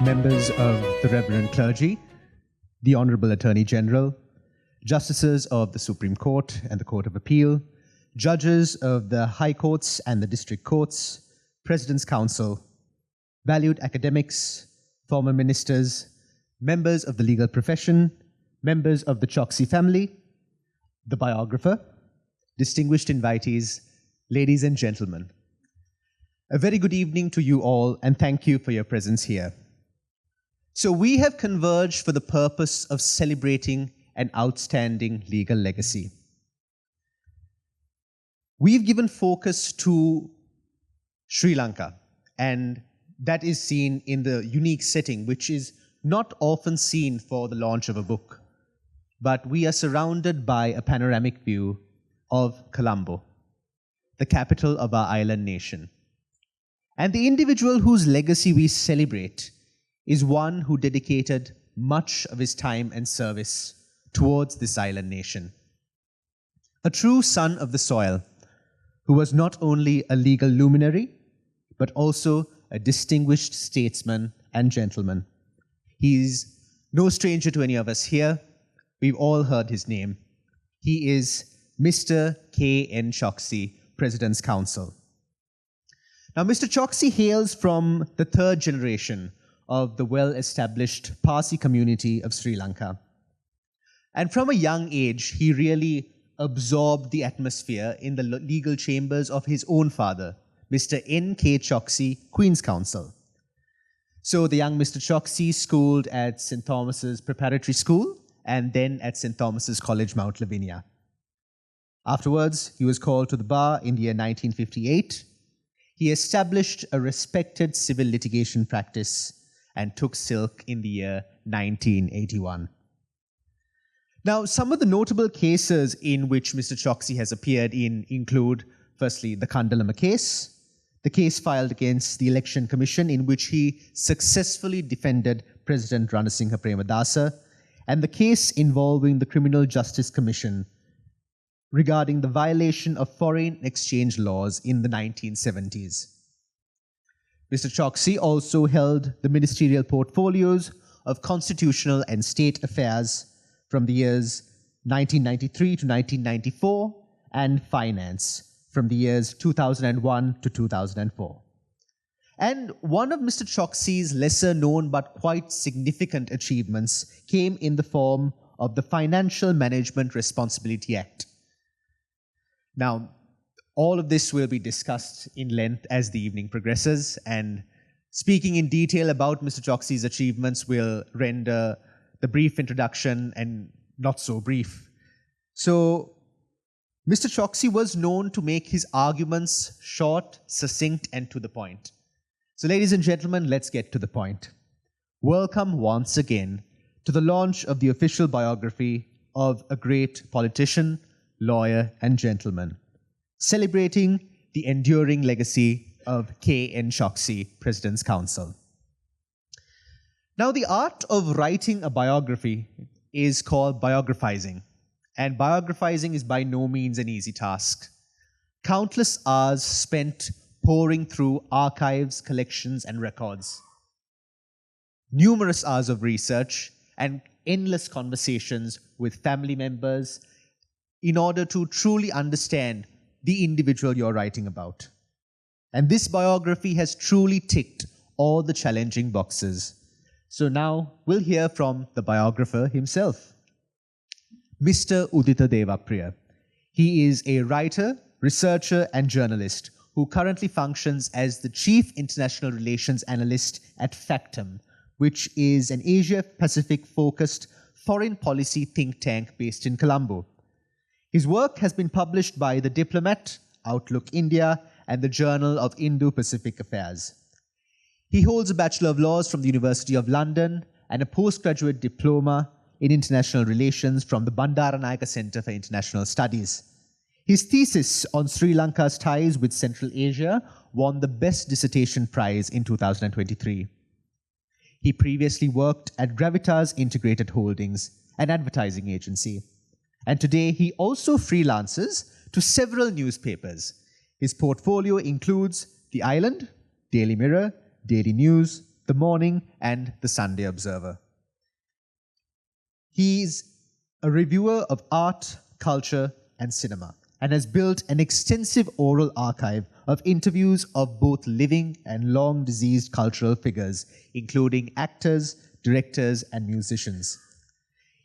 members of the Reverend Clergy, the Honorable Attorney General, Justices of the Supreme Court and the Court of Appeal, Judges of the High Courts and the District Courts, President's Council, valued academics, former ministers, members of the legal profession, members of the Choksy family, the biographer, distinguished invitees, ladies and gentlemen. A very good evening to you all, and thank you for your presence here. So we have converged for the purpose of celebrating an outstanding legal legacy. We've given focus to Sri Lanka, and that is seen in the unique setting, which is not often seen for the launch of a book. But we are surrounded by a panoramic view of Colombo, the capital of our island nation. And the individual whose legacy we celebrate is one who dedicated much of his time and service towards this island nation. A true son of the soil, who was not only a legal luminary, but also a distinguished statesman and gentleman. He's no stranger to any of us here. We've all heard his name. He is Mr. K.N.Choksy, President's Counsel. Now, Mr. Choksy hails from the third generation of the well-established Parsi community of Sri Lanka. And from a young age, he really absorbed the atmosphere in the legal chambers of his own father, Mr. K.N.Choksy, Queen's Counsel. So the young Mr. Choksy schooled at St. Thomas's Preparatory School and then at St. Thomas's College, Mount Lavinia. Afterwards, he was called to the bar in the year 1958. He established a respected civil litigation practice and took silk in the year 1981. Now, some of the notable cases in which Mr. Choksy has appeared in include, firstly, the Kandalama case, the case filed against the Election Commission in which he successfully defended President Ranasinghe Premadasa, and the case involving the Criminal Justice Commission regarding the violation of foreign exchange laws in the 1970s. Mr. Choksy also held the ministerial portfolios of Constitutional and State Affairs from the years 1993 to 1994 and Finance from the years 2001 to 2004. And one of Mr. Choksy's lesser known but quite significant achievements came in the form of the Financial Management Responsibility Act. Now, all of this will be discussed in length as the evening progresses, and speaking in detail about Mr. Choksy's achievements will render the brief introduction and not so brief. So, Mr. Choksy was known to make his arguments short, succinct, and to the point. So, ladies and gentlemen, let's get to the point. Welcome once again to the launch of the official biography of a great politician, lawyer, and gentleman, celebrating the enduring legacy of K.N.Choksy, President's Counsel. Now, the art of writing a biography is called biographizing, and biographizing is by no means an easy task. Countless hours spent poring through archives, collections, and records. Numerous hours of research and endless conversations with family members in order to truly understand the individual you're writing about. And this biography has truly ticked all the challenging boxes. So now we'll hear from the biographer himself, Mr. Udita Devapriya. He is a writer, researcher, and journalist who currently functions as the Chief International Relations Analyst at Factum, which is an Asia-Pacific-focused foreign policy think tank based in Colombo. His work has been published by The Diplomat, Outlook India, and the Journal of Indo-Pacific Affairs. He holds a Bachelor of Laws from the University of London and a postgraduate diploma in International Relations from the Bandaranaike Centre for International Studies. His thesis on Sri Lanka's ties with Central Asia won the Best Dissertation Prize in 2023. He previously worked at Gravitas Integrated Holdings, an advertising agency. And today he also freelances to several newspapers. His portfolio includes The Island, Daily Mirror, Daily News, The Morning, and The Sunday Observer. He's a reviewer of art, culture, and cinema, and has built an extensive oral archive of interviews of both living and long-deceased cultural figures, including actors, directors, and musicians.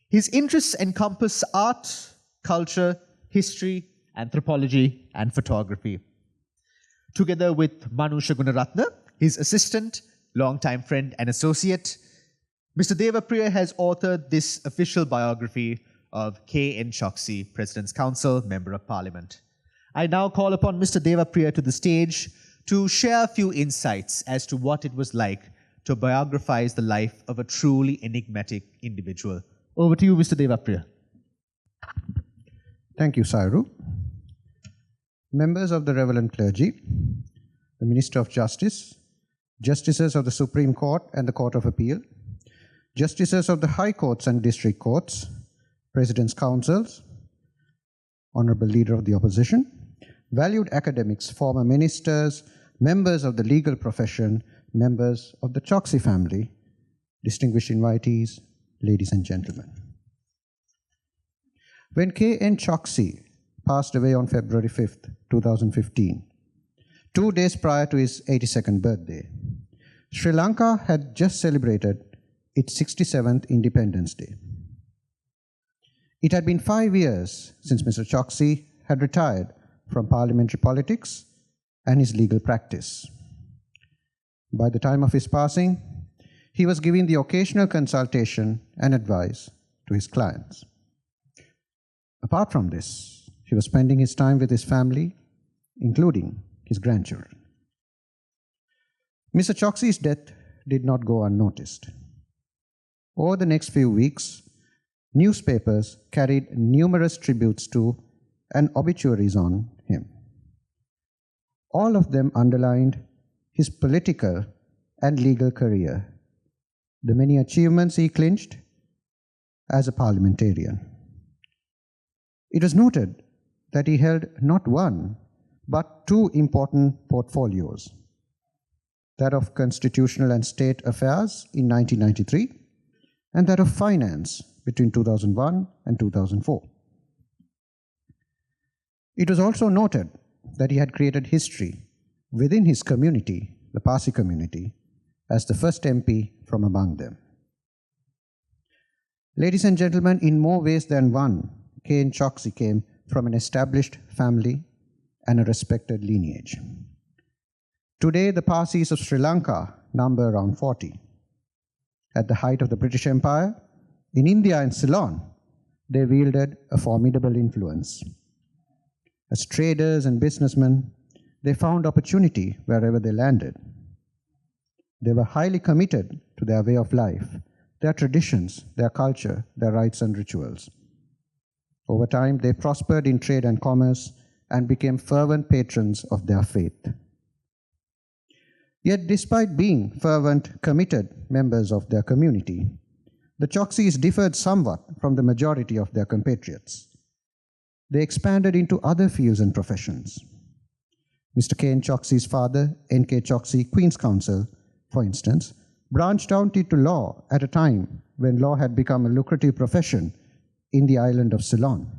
His interests encompass art, culture, history, anthropology, and photography. Together with Manu Shagunaratne, his assistant, longtime friend and associate, Mr. Devapriya has authored this official biography of K.N.Choksy, President's Counsel, Member of Parliament. I now call upon Mr. Devapriya to the stage to share a few insights as to what it was like to biographize the life of a truly enigmatic individual. Over to you, Mr. Devapriya. Thank you, Sairu. Members of the Reverend Clergy, the Minister of Justice, Justices of the Supreme Court and the Court of Appeal, Justices of the High Courts and District Courts, President's Councils, Honorable Leader of the Opposition, valued academics, former ministers, members of the legal profession, members of the Choksy family, distinguished invitees, ladies and gentlemen. When K.N.Choksy passed away on February 5th, 2015, 2 days prior to his 82nd birthday, Sri Lanka had just celebrated its 67th Independence Day. It had been 5 years since Mr. Choksy had retired from parliamentary politics and his legal practice. By the time of his passing, he was giving the occasional consultation and advice to his clients. Apart from this, he was spending his time with his family, including his grandchildren. Mr. Choksy's death did not go unnoticed. Over the next few weeks, newspapers carried numerous tributes to and obituaries on him. All of them underlined his political and legal career, the many achievements he clinched as a parliamentarian. It was noted that he held not one, but 2 important portfolios, that of Constitutional and State Affairs in 1993, and that of Finance between 2001 and 2004. It was also noted that he had created history within his community, the Parsi community, as the first MP from among them. Ladies and gentlemen, in more ways than one, K.N.Choksy came from an established family and a respected lineage. Today, the Parsis of Sri Lanka number around 40. At the height of the British Empire, in India and Ceylon, they wielded a formidable influence. As traders and businessmen, they found opportunity wherever they landed. They were highly committed to their way of life, their traditions, their culture, their rites and rituals. Over time, they prospered in trade and commerce and became fervent patrons of their faith. Yet, despite being fervent, committed members of their community, the Choksys differed somewhat from the majority of their compatriots. They expanded into other fields and professions. Mr. K.N.Choksy's father, N.K.Choksy, Queen's Counsel, for instance, branched out into law at a time when law had become a lucrative profession in the island of Ceylon,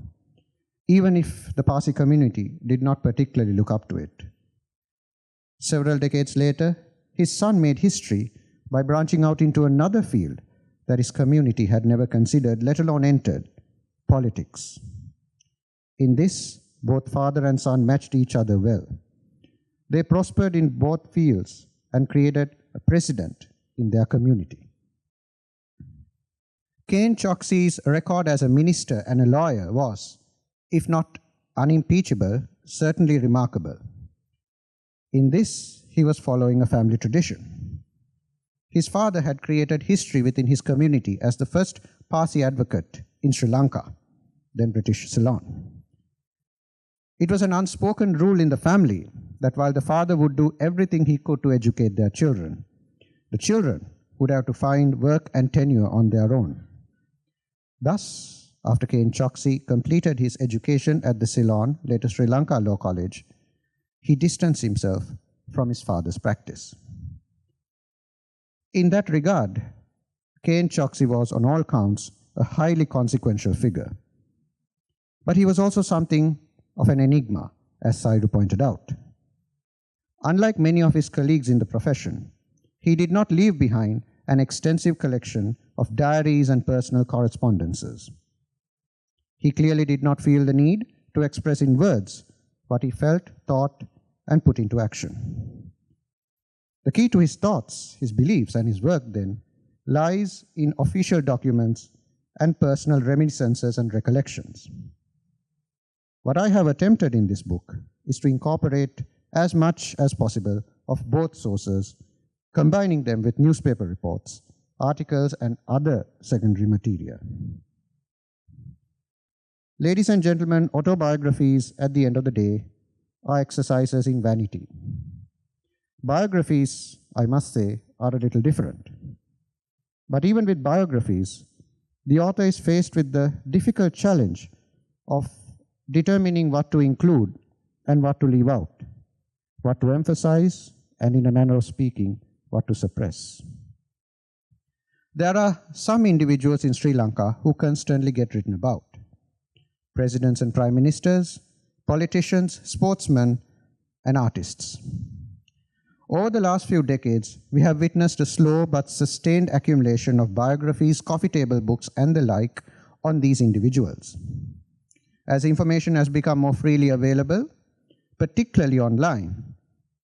even if the Parsi community did not particularly look up to it. Several decades later, his son made history by branching out into another field that his community had never considered, let alone entered, politics. In this, both father and son matched each other well. They prospered in both fields and created a precedent in their community. K.N.Choksy's record as a minister and a lawyer was, if not unimpeachable, certainly remarkable. In this, he was following a family tradition. His father had created history within his community as the first Parsi advocate in Sri Lanka, then British Ceylon. It was an unspoken rule in the family that while the father would do everything he could to educate their children, the children would have to find work and tenure on their own. Thus, after K.N.Choksy completed his education at the Ceylon, later Sri Lanka Law College, he distanced himself from his father's practice. In that regard, K.N.Choksy was, on all counts, a highly consequential figure. But he was also something of an enigma, as Saidu pointed out. Unlike many of his colleagues in the profession, he did not leave behind an extensive collection of diaries and personal correspondences. He clearly did not feel the need to express in words what he felt, thought, and put into action. The key to his thoughts, his beliefs, and his work, then, lies in official documents and personal reminiscences and recollections. What I have attempted in this book is to incorporate as much as possible of both sources, combining them with newspaper reports, articles, and other secondary material. Ladies and gentlemen, autobiographies, at the end of the day, are exercises in vanity. Biographies, I must say, are a little different. But even with biographies, the author is faced with the difficult challenge of determining what to include and what to leave out, what to emphasize, and in a manner of speaking, what to suppress. There are some individuals in Sri Lanka who constantly get written about. Presidents and prime ministers, politicians, sportsmen, and artists. Over the last few decades, we have witnessed a slow but sustained accumulation of biographies, coffee table books, and the like on these individuals. As information has become more freely available, particularly online,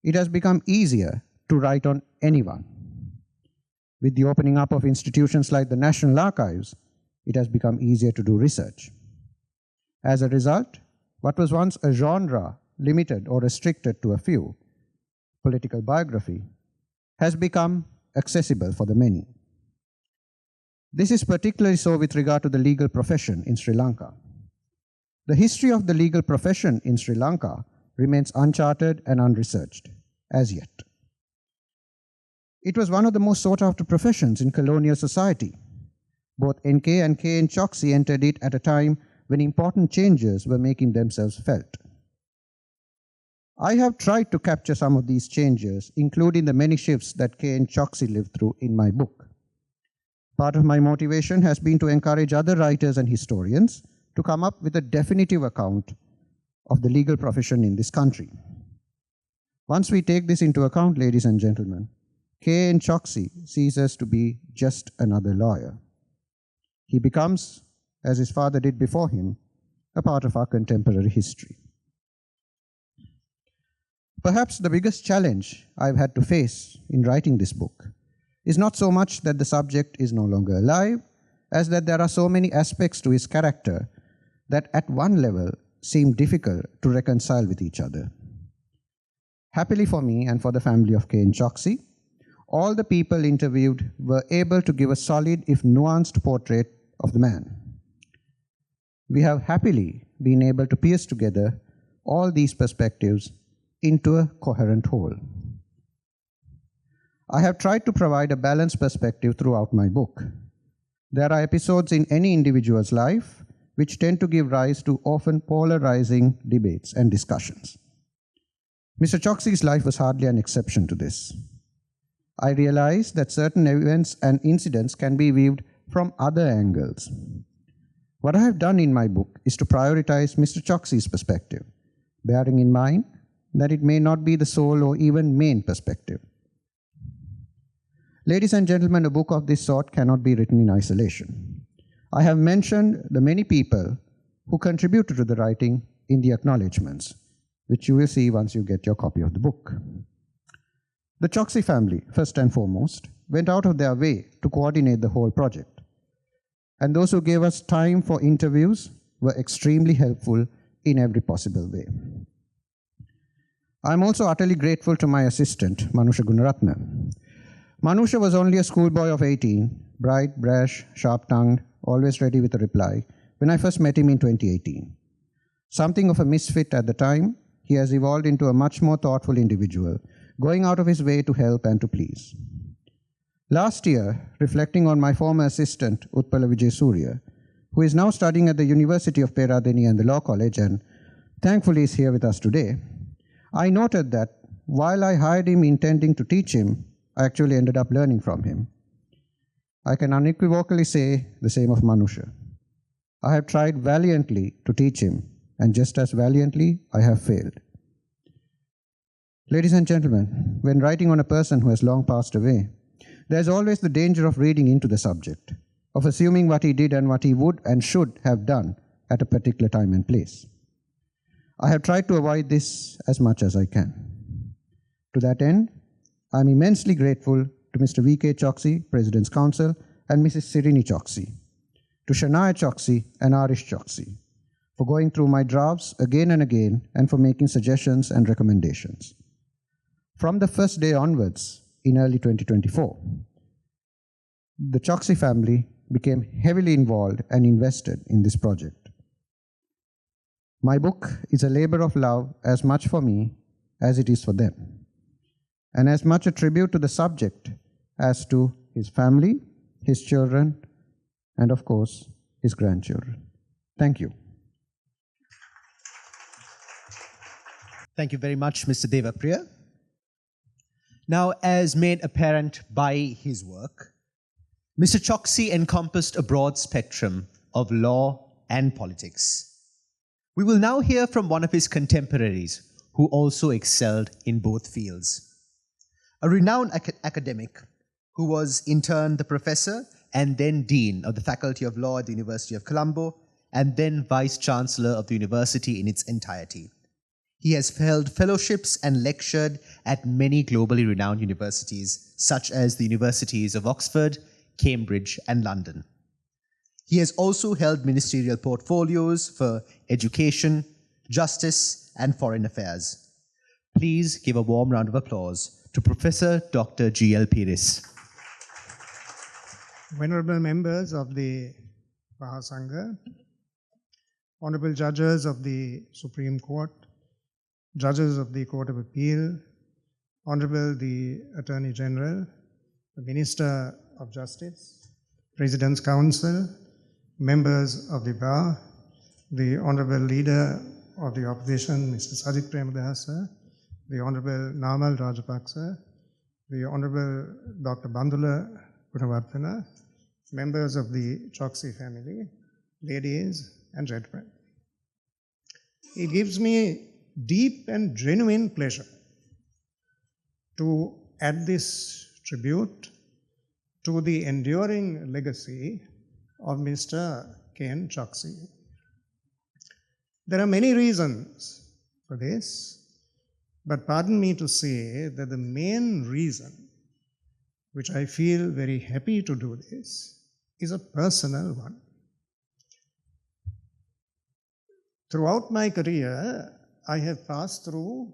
it has become easier to write on anyone. With the opening up of institutions like the National Archives, it has become easier to do research. As a result, what was once a genre limited or restricted to a few, political biography, has become accessible for the many. This is particularly so with regard to the legal profession in Sri Lanka. The history of the legal profession in Sri Lanka remains uncharted and unresearched, as yet. It was one of the most sought-after professions in colonial society. Both NK and K.N.Choksy entered it at a time when important changes were making themselves felt. I have tried to capture some of these changes, including the many shifts that K.N.Choksy lived through in my book. Part of my motivation has been to encourage other writers and historians to come up with a definitive account of the legal profession in this country. Once we take this into account, ladies and gentlemen, K.N.Choksy ceases to be just another lawyer. He becomes, as his father did before him, a part of our contemporary history. Perhaps the biggest challenge I've had to face in writing this book is not so much that the subject is no longer alive, as that there are so many aspects to his character that at one level seem difficult to reconcile with each other. Happily for me and for the family of K.N.Choksy, all the people interviewed were able to give a solid, if nuanced, portrait of the man. We have happily been able to piece together all these perspectives into a coherent whole. I have tried to provide a balanced perspective throughout my book. There are episodes in any individual's life which tend to give rise to often polarizing debates and discussions. Mr. Choksy's life was hardly an exception to this. I realized that certain events and incidents can be viewed from other angles. What I have done in my book is to prioritize Mr. Choksy's perspective, bearing in mind that it may not be the sole or even main perspective. Ladies and gentlemen, a book of this sort cannot be written in isolation. I have mentioned the many people who contributed to the writing in the acknowledgements, which you will see once you get your copy of the book. The Choksy family, first and foremost, went out of their way to coordinate the whole project. And those who gave us time for interviews were extremely helpful in every possible way. I'm also utterly grateful to my assistant, Manusha Gunaratna. Manusha was only a schoolboy of 18, bright, brash, sharp-tongued, always ready with a reply, when I first met him in 2018. Something of a misfit at the time, he has evolved into a much more thoughtful individual, going out of his way to help and to please. Last year, reflecting on my former assistant, Utpala Vijay Surya, who is now studying at the University of Peradeniya and the Law College and thankfully is here with us today, I noted that while I hired him intending to teach him, I actually ended up learning from him. I can unequivocally say the same of Manusha. I have tried valiantly to teach him, and just as valiantly, I have failed. Ladies and gentlemen, when writing on a person who has long passed away, there is always the danger of reading into the subject, of assuming what he did and what he would and should have done at a particular time and place. I have tried to avoid this as much as I can. To that end, I am immensely grateful to Mr. K.N.Choksy, President's Council, and Mrs. K.N.Choksy, to K.N.Choksy and Choksy, for going through my drafts again and again and for making suggestions and recommendations. From the first day onwards, in early 2024, the Choksy family became heavily involved and invested in this project. My book is a labor of love as much for me as it is for them, and as much a tribute to the subject as to his family, his children, and of course, his grandchildren. Thank you. Thank you very much, Mr. Devapriya. Now, as made apparent by his work, Mr. Choksy encompassed a broad spectrum of law and politics. We will now hear from one of his contemporaries who also excelled in both fields. A renowned academic who was in turn the professor and then dean of the Faculty of Law at the University of Colombo and then vice-chancellor of the university in its entirety. He has held fellowships and lectured at many globally renowned universities, such as the Universities of Oxford, Cambridge, and London. He has also held ministerial portfolios for education, justice, and foreign affairs. Please give a warm round of applause to Professor Dr. G.L. Pires. Venerable members of the Mahasangha, honorable judges of the Supreme Court, judges of the Court of Appeal, honorable the Attorney General, the Minister of Justice, President's Council, members of the Bar, the honorable leader of the opposition, Mr. Sajith Premadasa, the honorable Namal Rajapaksa, the honorable Dr. Bandula Gunavarthana, members of the Choksy family, ladies and gentlemen. It gives me deep and genuine pleasure to add this tribute to the enduring legacy of Mr. K.N.Choksy. There are many reasons for this, but pardon me to say that the main reason, which I feel very happy to do this, is a personal one. Throughout my career, I have passed through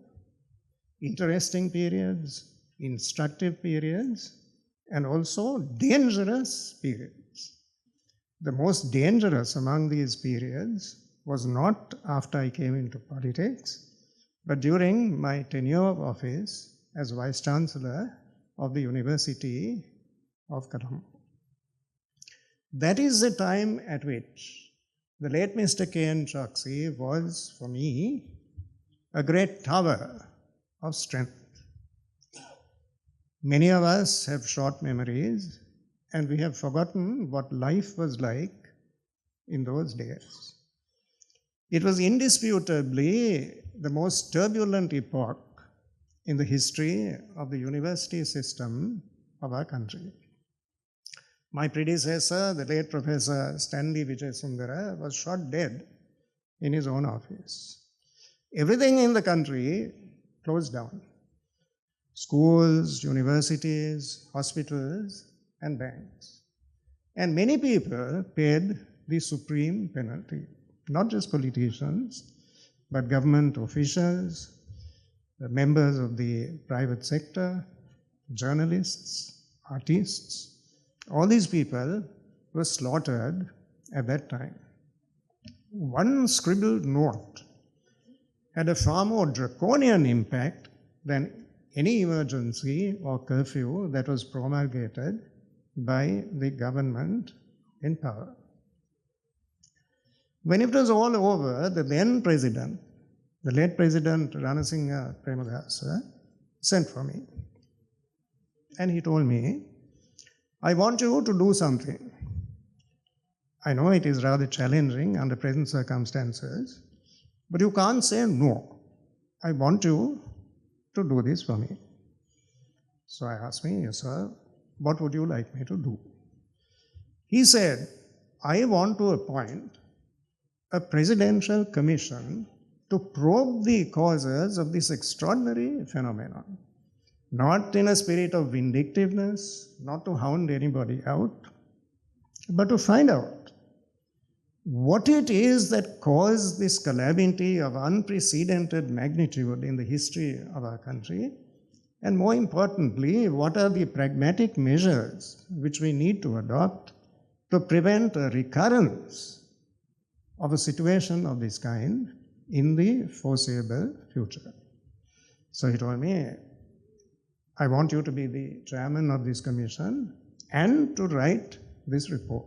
interesting periods, instructive periods, and also dangerous periods. The most dangerous among these periods was not after I came into politics, but during my tenure of office as Vice Chancellor of the University of Colombo. That is the time at which the late Mr. K.N.Choksy was, for me, a great tower of strength. Many of us have short memories, and we have forgotten what life was like in those days. It was indisputably the most turbulent epoch in the history of the university system of our country. My predecessor, the late Professor Stanley Vijayasundara, was shot dead in his own office. Everything in the country closed down. Schools, universities, hospitals, and banks. And many people paid the supreme penalty, not just politicians, but government officials, the members of the private sector, journalists, artists. All these people were slaughtered at that time. One scribbled note had a far more draconian impact than any emergency or curfew that was promulgated by the government in power. When it was all over, the then president, the late President Ranasinghe Premadasa, sent for me. and he told me, I want you to do something. I know it is rather challenging under present circumstances, but you can't say no. I want you to do this for me. So I asked me, yes, sir, what would you like me to do? He said, I want to appoint a presidential commission to probe the causes of this extraordinary phenomenon. Not in a spirit of vindictiveness, not to hound anybody out, but to find out what it is that caused this calamity of unprecedented magnitude in the history of our country, and more importantly, what are the pragmatic measures which we need to adopt to prevent a recurrence of a situation of this kind in the foreseeable future. So he told me, I want you to be the chairman of this commission and to write this report.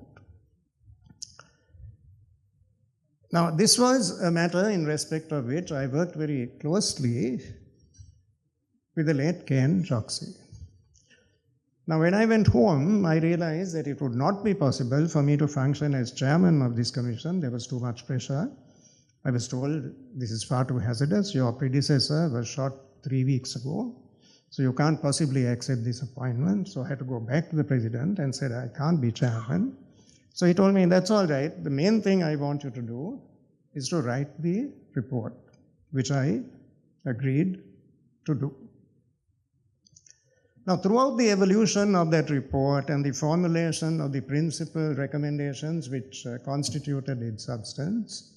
Now, this was a matter in respect of which I worked very closely with the late K.N.Choksy. Now, when I went home, I realized that it would not be possible for me to function as chairman of this commission. There was too much pressure. I was told, this is far too hazardous. Your predecessor was shot 3 weeks ago, so you can't possibly accept this appointment. So I had to go back to the president and said, I can't be chairman. So he told me, that's all right. The main thing I want you to do is to write the report, which I agreed to do. Now, throughout the evolution of that report and the formulation of the principal recommendations which constituted its substance,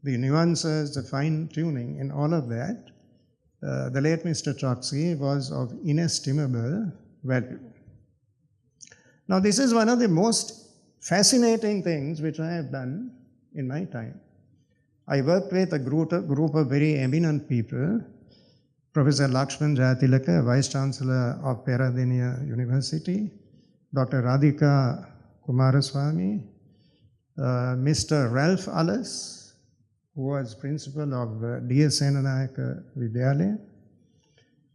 the nuances, the fine-tuning in all of that, the late Mr. Choksy was of inestimable value. Now, this is one of the most fascinating things which I have done in my time. I worked with a group of very eminent people, Professor Lakshman Jayatilaka, Vice Chancellor of Peradeniya University, Dr. Radhika Kumaraswamy, Mr. Ralph Allis, who was principal of D.S. Senanayaka Vidyalaya.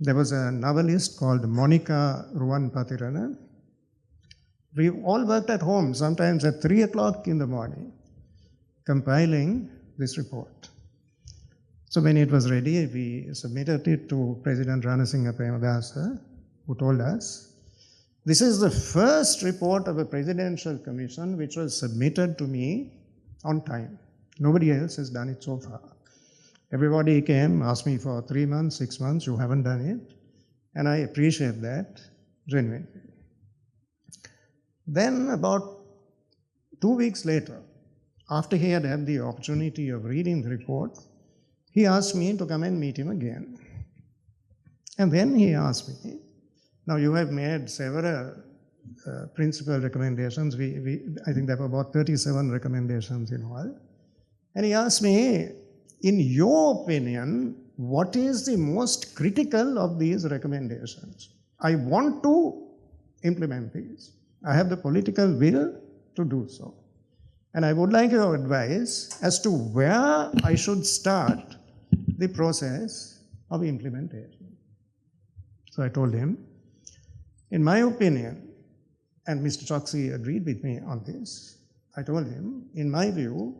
There was a novelist called Monica Ruwan Patirana. We all worked at home, sometimes at 3 o'clock in the morning, compiling this report. So when it was ready, we submitted it to President Ranasinghe Premadasa, who told us, this is the first report of a presidential commission which was submitted to me on time. Nobody else has done it so far. Everybody came, asked me for 3 months, 6 months, you haven't done it. And I appreciate that genuinely. Then about 2 weeks later, after he had had the opportunity of reading the report, he asked me to come and meet him again. And then he asked me, now you have made several principal recommendations. I think there were about 37 recommendations in all. And he asked me, in your opinion, what is the most critical of these recommendations? I want to implement these. I have the political will to do so. And I would like your advice as to where I should start the process of implementation. So I told him, in my opinion, and Mr. Choksy agreed with me on this, I told him, in my view,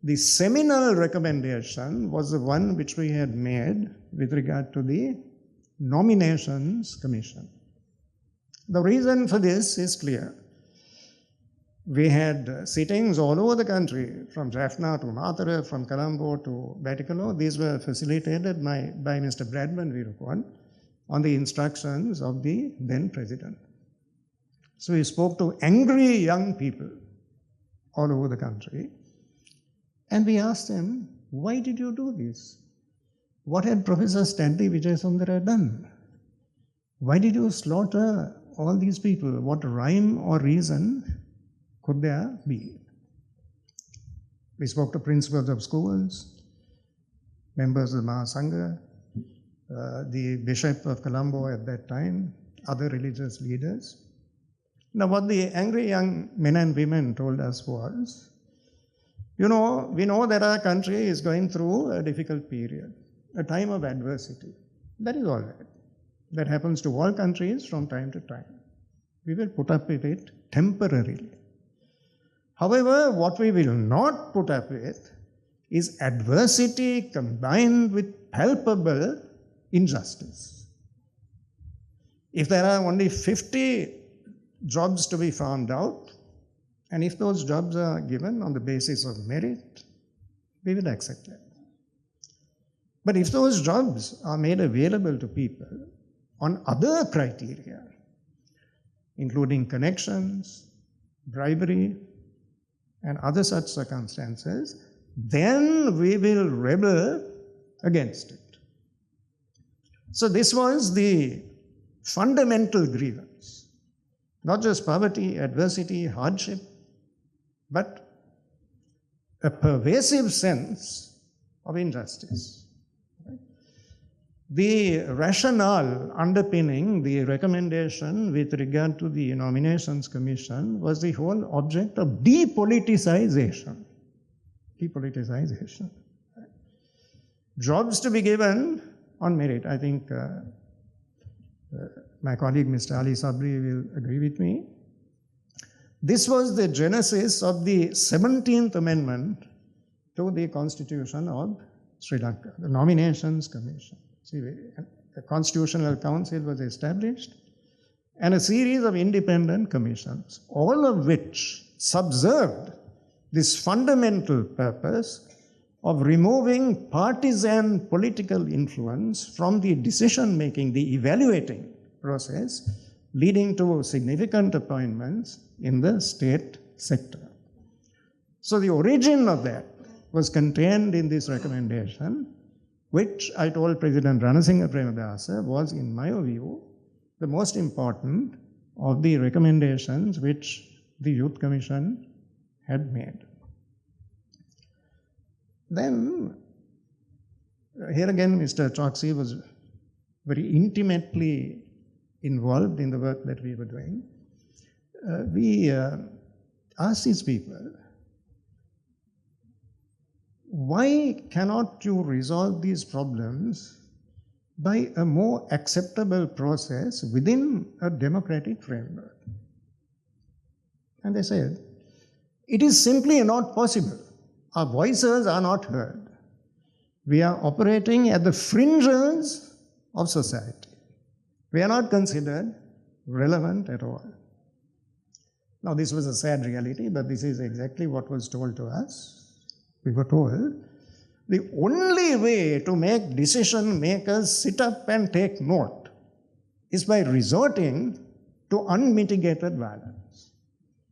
the seminal recommendation was the one which we had made with regard to the Nominations Commission. The reason for this is clear. We had sittings all over the country, from Jaffna to Mathura, from Colombo to Batticaloa. These were facilitated by Mr. Bradman Virukwan on the instructions of the then president. So he spoke to angry young people all over the country. And we asked them, why did you do this? What had Professor Stanley Vijayasundara done? Why did you slaughter all these people? What rhyme or reason could there be? We spoke to principals of schools, members of the Mahasangha, the Bishop of Colombo at that time, other religious leaders. Now what the angry young men and women told us was, we know that our country is going through a difficult period, a time of adversity. That is all right. That happens to all countries from time to time. We will put up with it temporarily. However, what we will not put up with is adversity combined with palpable injustice. If there are only 50 jobs to be found out, and if those jobs are given on the basis of merit, we will accept that. But if those jobs are made available to people on other criteria, including connections, bribery, and other such circumstances, then we will rebel against it. So this was the fundamental grievance. Not just poverty, adversity, hardship, but a pervasive sense of injustice. The rationale underpinning the recommendation with regard to the Nominations Commission was the whole object of depoliticization. Depoliticization. Jobs to be given on merit. I think my colleague Mr. Ali Sabri will agree with me. This was the genesis of the 17th Amendment to the Constitution of Sri Lanka, the Nominations Commission. See, a constitutional council was established and a series of independent commissions, all of which subserved this fundamental purpose of removing partisan political influence from the decision-making, the evaluating process, leading to significant appointments in the state sector. So the origin of that was contained in this recommendation, which I told President Ranasinghe Premadasa was, in my view, the most important of the recommendations which the Youth Commission had made. Then, here again, Mr. Choksy was very intimately involved in the work that we were doing. We asked these people, why cannot you resolve these problems by a more acceptable process within a democratic framework? And they said, it is simply not possible. Our voices are not heard. We are operating at the fringes of society. We are not considered relevant at all. Now, this was a sad reality, but this is exactly what was told to us. We were told the only way to make decision makers sit up and take note is by resorting to unmitigated violence.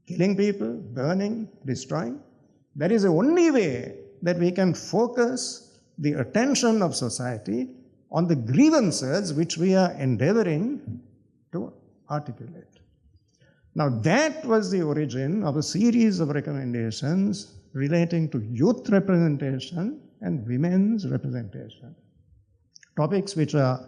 Killing people, burning, destroying. That is the only way that we can focus the attention of society on the grievances which we are endeavoring to articulate. Now, that was the origin of a series of recommendations relating to youth representation and women's representation. Topics which are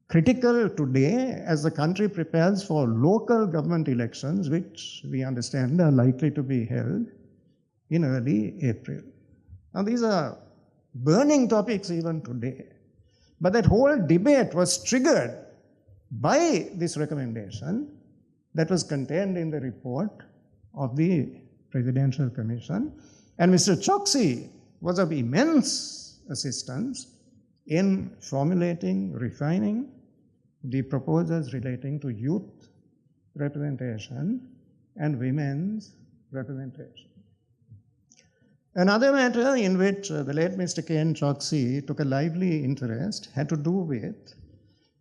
critical today as the country prepares for local government elections, which we understand are likely to be held in early April. Now, these are burning topics even today. But that whole debate was triggered by this recommendation that was contained in the report of the Presidential Commission. And Mr. Choksy was of immense assistance in formulating, refining the proposals relating to youth representation and women's representation. Another matter in which the late Mr. K.N.Choksy took a lively interest had to do with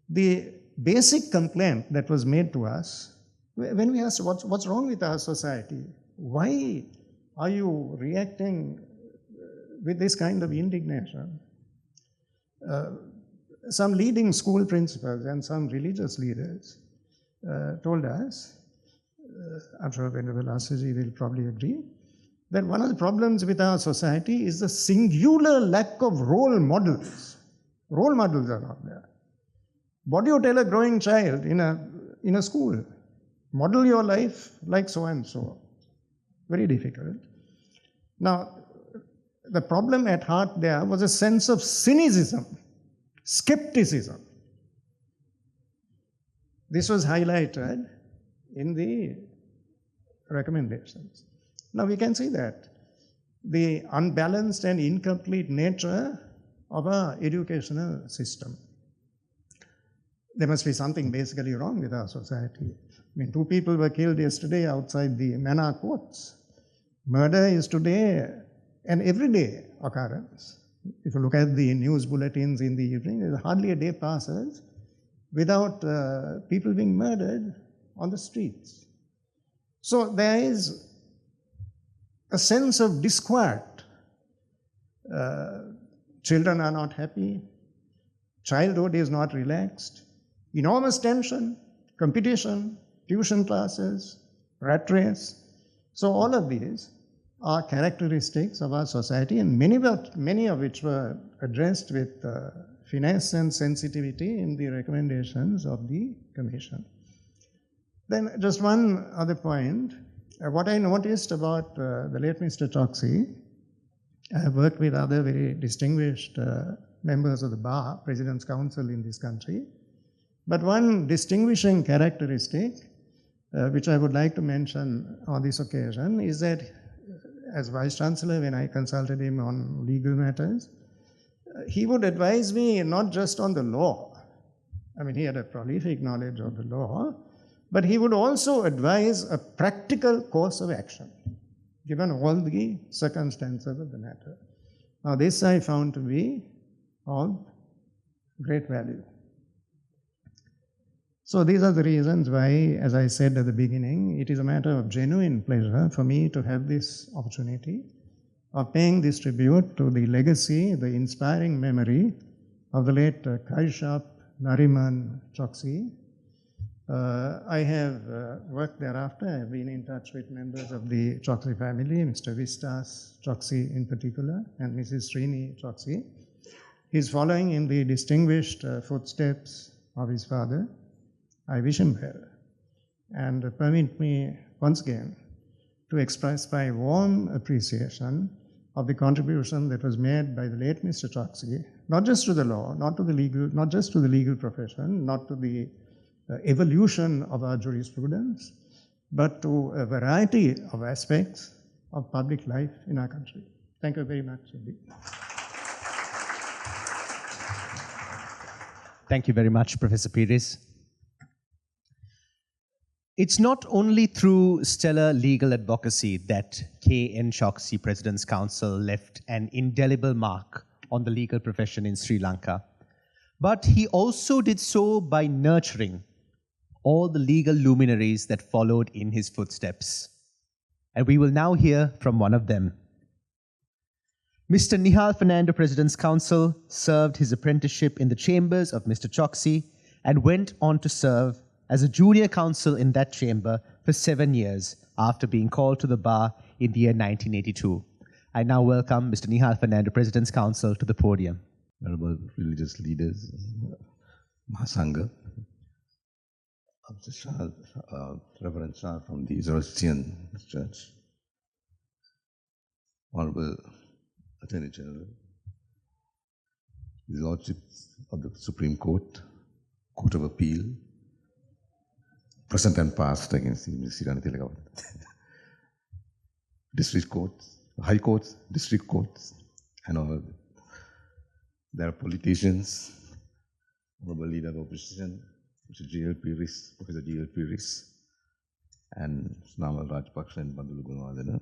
the basic complaint that was made to us when we asked what's wrong with our society. Why are you reacting with this kind of indignation? Some leading school principals and some religious leaders told us, I'm sure Venerable Assaji will probably agree, that one of the problems with our society is the singular lack of role models. Role models are not there. What do you tell a growing child in a school? Model your life like so and so. Very difficult. Now, the problem at heart there was a sense of cynicism, skepticism. This was highlighted in the recommendations. Now we can see that the unbalanced and incomplete nature of our educational system. There must be something basically wrong with our society. I mean, 2 people were killed yesterday outside the Manor courts. Murder is today an everyday occurrence. If you look at the news bulletins in the evening, there's hardly a day passes without people being murdered on the streets. So there is a sense of disquiet. Children are not happy. Childhood is not relaxed. Enormous tension, competition, tuition classes, rat race. So all of these are characteristics of our society, and many of which were addressed with finesse and sensitivity in the recommendations of the Commission. Then just one other point. What I noticed about the late Mr. Choksy, I have worked with other very distinguished members of the Bar, President's Council in this country, but one distinguishing characteristic which I would like to mention on this occasion is that as Vice Chancellor, when I consulted him on legal matters, he would advise me not just on the law. I mean, he had a prolific knowledge of the law, but he would also advise a practical course of action, given all the circumstances of the matter. Now, this I found to be of great value. So these are the reasons why, as I said at the beginning, it is a matter of genuine pleasure for me to have this opportunity of paying this tribute to the legacy, the inspiring memory of the late K.N.Choksy Nariman Choksy. I have worked thereafter. I have been in touch with members of the Choksy family, Mr. Vistas Choksy in particular, and Mrs. Srini Choksy. He is following in the distinguished footsteps of his father. I wish him well, and permit me once again to express my warm appreciation of the contribution that was made by the late Mr. Choksy, not just to the law, not just to the legal profession, not to the evolution of our jurisprudence, but to a variety of aspects of public life in our country. Thank you very much indeed. Thank you very much, Professor Pires. It's not only through stellar legal advocacy that K.N.Choksy President's Council left an indelible mark on the legal profession in Sri Lanka, but he also did so by nurturing all the legal luminaries that followed in his footsteps. And we will now hear from one of them. Mr. Nihal Fernando, President's Counsel, served his apprenticeship in the chambers of Mr. Choksy and went on to serve as a junior counsel in that chamber for 7 years after being called to the bar in the year 1982. I now welcome Mr. Nihal Fernando, President's Counsel, to the podium. Honorable religious leaders, Mahasangha, Reverend Shah from the Zoroastrian Church, Honorable Attorney General, His Lordship of the Supreme Court, Court of Appeal, present and past, I can see district courts, high courts, district courts, and all. There are politicians, Honorable Leader of Opposition, Mr. G.L. Pires, Professor G.L. Pires, and Namal Rajapaksa and Bandulu Gunawardena.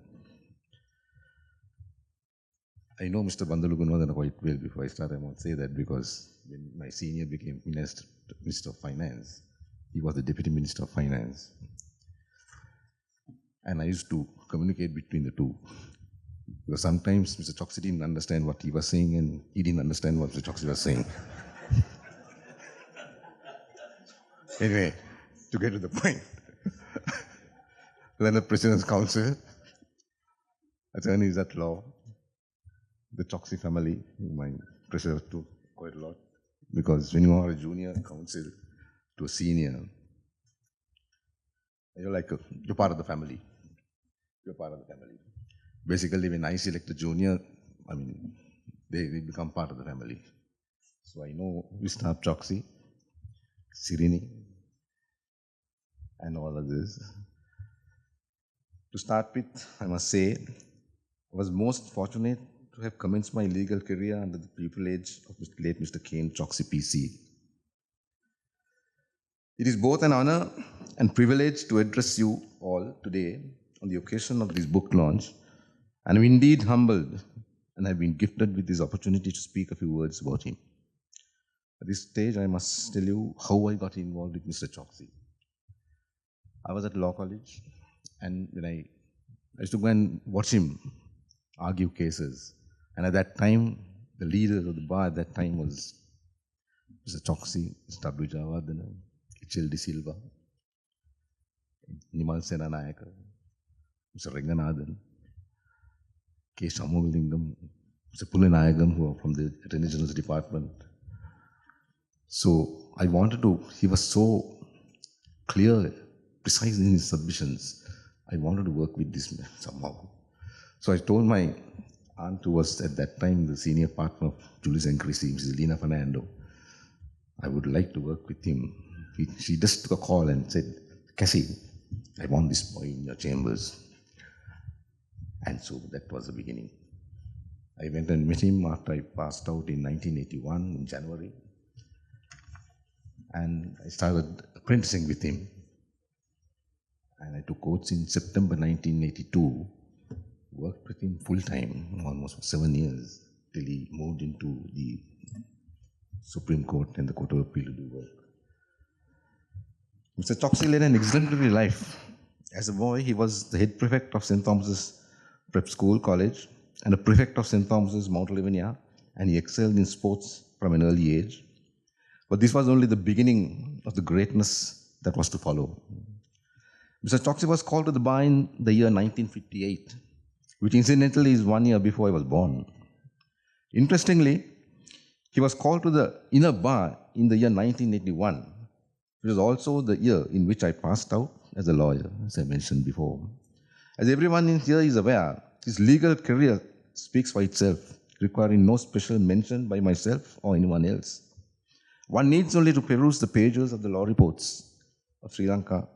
I know Mr. Bandulu Gunawardena quite well. Before I start, I won't say that because when my senior became Minister of Finance, he was the Deputy Minister of Finance. And I used to communicate between the two. Because sometimes Mr. Choksy didn't understand what he was saying and he didn't understand what Mr. Choksy was saying. Anyway, to get to the point. Then the President's Council, attorneys at law, the Choksy family, whom I preserve to quite a lot. Because when you are a junior counsel to a senior, you're part of the family. You're part of the family. Basically, when I select a junior, I mean, they become part of the family. So I know Mr. Choksy, Srini, and all of this. To start with, I must say, I was most fortunate to have commenced my legal career under the tutelage of late Mr. K.N.Choksy PC. It is both an honor and privilege to address you all today on the occasion of this book launch, and I'm indeed humbled and have been gifted with this opportunity to speak a few words about him. At this stage, I must tell you how I got involved with Mr. Choksy. I was at law college, and when I used to go and watch him argue cases. And at that time, the leader of the bar at that time was Mr. Choksy, Mr. W. Javardhana, H.L. De Silva, Nimal Senanayaka, Mr. Ranganathan, K. Shamogalingam, Mr. Pulanayagam, who are from the Attorney General's Department. So I wanted to, he was so clear, precise in his submissions. I wanted to work with this man somehow. So I told my aunt, who was at that time the senior partner of Julius and Christie, Mrs. Lina Fernando, I would like to work with him. She just took a call and said, Cassie, I want this boy in your chambers. And so that was the beginning. I went and met him after I passed out in 1981 in January. And I started apprenticing with him. And I took oaths in September 1982, worked with him full-time, almost for 7 years, till he moved into the Supreme Court and the Court of Appeal to do work. Mr. Choksy led an exemplary life. As a boy, he was the head prefect of St. Thomas's Prep School College and a prefect of St. Thomas's Mount Lavinia, and he excelled in sports from an early age. But this was only the beginning of the greatness that was to follow. Mr. Choksy was called to the bar in the year 1958, which incidentally is 1 year before I was born. Interestingly, he was called to the inner bar in the year 1981, which was also the year in which I passed out as a lawyer, as I mentioned before. As everyone in here is aware, his legal career speaks for itself, requiring no special mention by myself or anyone else. One needs only to peruse the pages of the law reports of Sri Lanka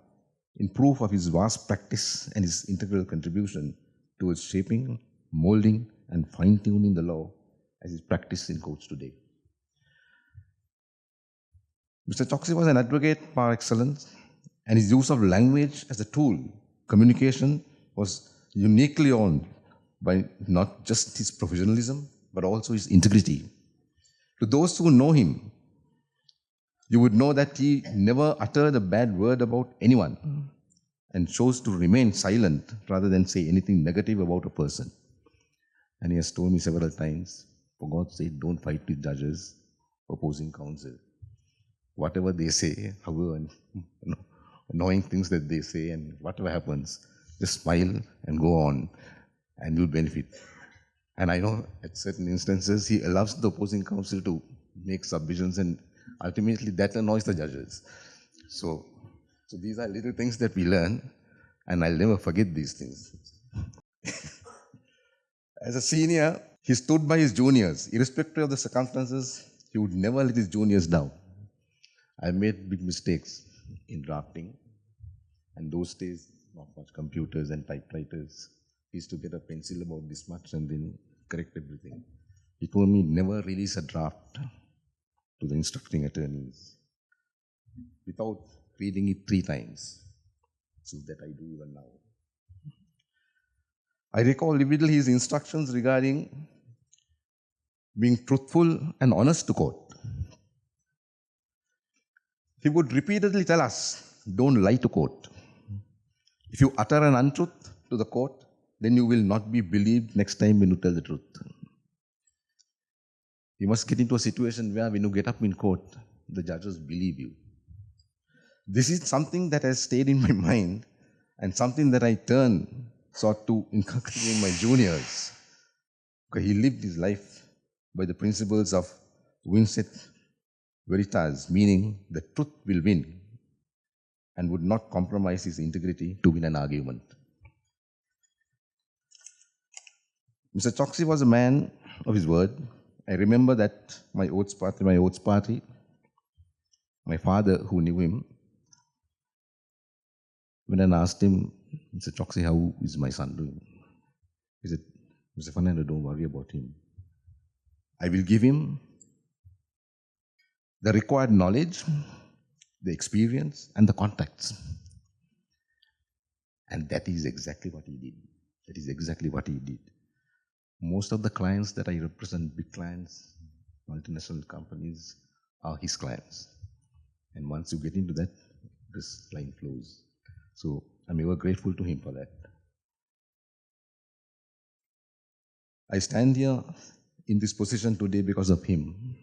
in proof of his vast practice and his integral contribution towards shaping, molding, and fine-tuning the law as is practiced in courts today. Mr. Choksy was an advocate par excellence, and his use of language as a tool, communication, was uniquely owned by not just his professionalism, but also his integrity. To those who know him, you would know that he never uttered a bad word about anyone and chose to remain silent rather than say anything negative about a person. And he has told me several times, for God's sake, don't fight with judges, opposing counsel. Whatever they say, however annoying things that they say, and whatever happens, just smile and go on, and you'll benefit. And I know at certain instances, he allows the opposing counsel to make submissions, and ultimately that annoys the judges. So these are little things that we learn, and I'll never forget these things. As a senior, he stood by his juniors. Irrespective of the circumstances, he would never let his juniors down. I made big mistakes in drafting, and those days, not much computers and typewriters. He used to get a pencil about this much and then correct everything. He told me never release a draft to the instructing attorneys without reading it 3 times, so that I do even now. I recall vividly his instructions regarding being truthful and honest to court. He would repeatedly tell us, don't lie to court. If you utter an untruth to the court, then you will not be believed next time when you tell the truth. You must get into a situation where when you get up in court, the judges believe you. This is something that has stayed in my mind and something that I sought to inculcate in my juniors. Because he lived his life by the principles of vincit veritas, meaning the truth will win, and would not compromise his integrity to win an argument. Mr. Choksy was a man of his word. I remember that my oaths party, my father, who knew him, When I asked him, Mr. Choksy, how is my son doing? He said, Mr. Fernando, don't worry about him. I will give him the required knowledge, the experience, and the contacts. And that is exactly what he did. That is exactly what he did. Most of the clients that I represent, big clients, multinational companies, are his clients. And once you get into that, this line flows. So I'm ever grateful to him for that. I stand here in this position today because of him.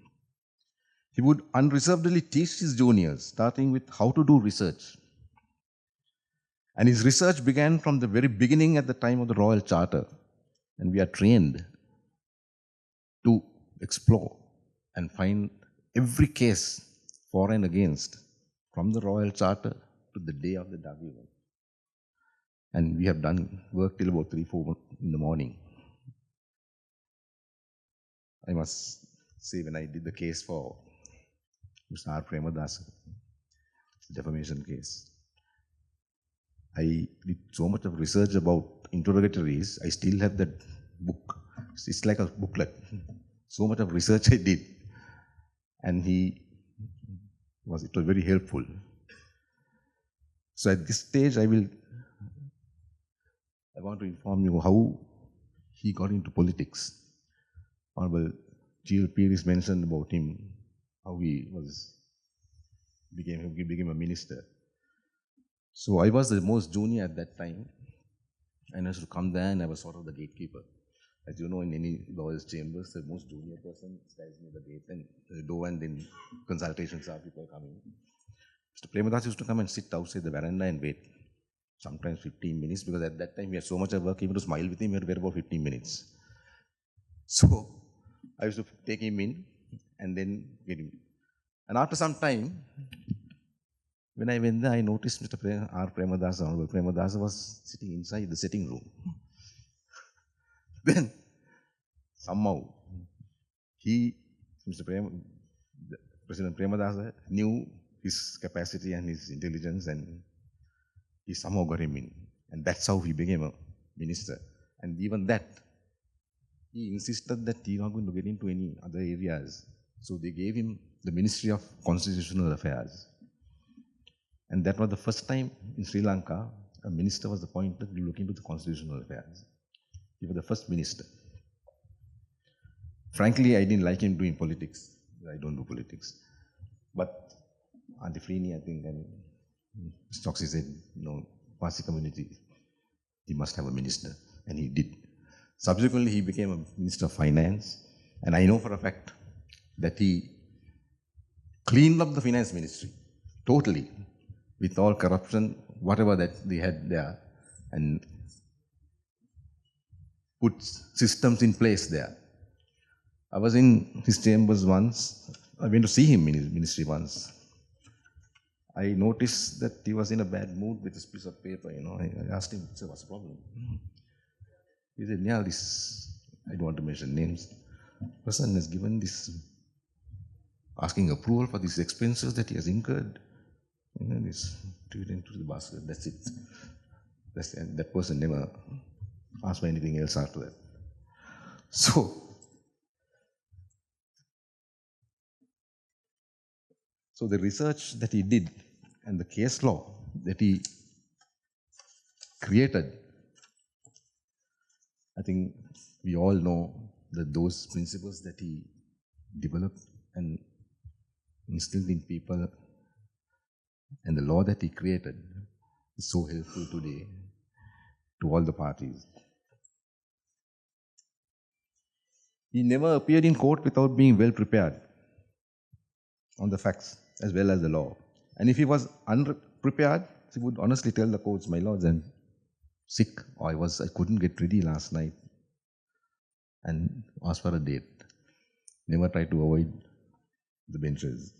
He would unreservedly teach his juniors, starting with how to do research. And his research began from the very beginning at the time of the Royal Charter. And we are trained to explore and find every case for and against, from the Royal Charter to the day of the Davivan. And we have done work till about 3-4 in the morning. I must say, when I did the case for Mr. R. Premadasa, defamation case, I did so much of research about interrogatories. I still have that book. It's like a booklet. So much of research I did. And it was very helpful. So at this stage, I want to inform you how he got into politics. Honorable G.L. Pieris mentioned about him, how he became a minister. So I was the most junior at that time, and I used to come there and I was sort of the gatekeeper. As you know, in any lawyer's chambers, the most junior person stands near the gate and the door, and then consultations are people coming. Mr. Premadasa used to come and sit outside the veranda and wait, sometimes 15 minutes, because at that time we had so much of work. Even to smile with him, we had to wait about 15 minutes. So I used to take him in and then get him. And after some time, when I went there, I noticed Mr. R. Premadasa, Honorable Premadasa, was sitting inside the sitting room. Then, somehow, President Premadasa knew his capacity and his intelligence, and he somehow got him in. And that's how he became a minister. And even that, he insisted that he was not going to get into any other areas. So they gave him the Ministry of Constitutional Affairs. And that was the first time in Sri Lanka a minister was appointed to look into the constitutional affairs. He was the first minister. Frankly, I didn't like him doing politics. I don't do politics. But Auntie Freeney, I think, and Mr. Choksy said, Parsi community, he must have a minister. And he did. Subsequently, he became a Minister of Finance. And I know for a fact that he cleaned up the finance ministry totally, with all corruption, whatever that they had there, and put systems in place there. I was in his chambers once. I went to see him in his ministry once. I noticed that he was in a bad mood with this piece of paper. I asked him, "Sir, what's the problem?" He said, "Yeah, I don't want to mention names. Person has given this, asking approval for these expenses that he has incurred. This to it into the basket. That's it. That person never asked for anything else after that." So the research that he did and the case law that he created, I think we all know that those principles that he developed and instilled in people, and the law that he created, is so helpful today to all the parties. He never appeared in court without being well prepared on the facts as well as the law. And if he was unprepared, he would honestly tell the courts, "My lords, I'm sick, or I couldn't get ready last night," and ask for a date. Never try to avoid the benches.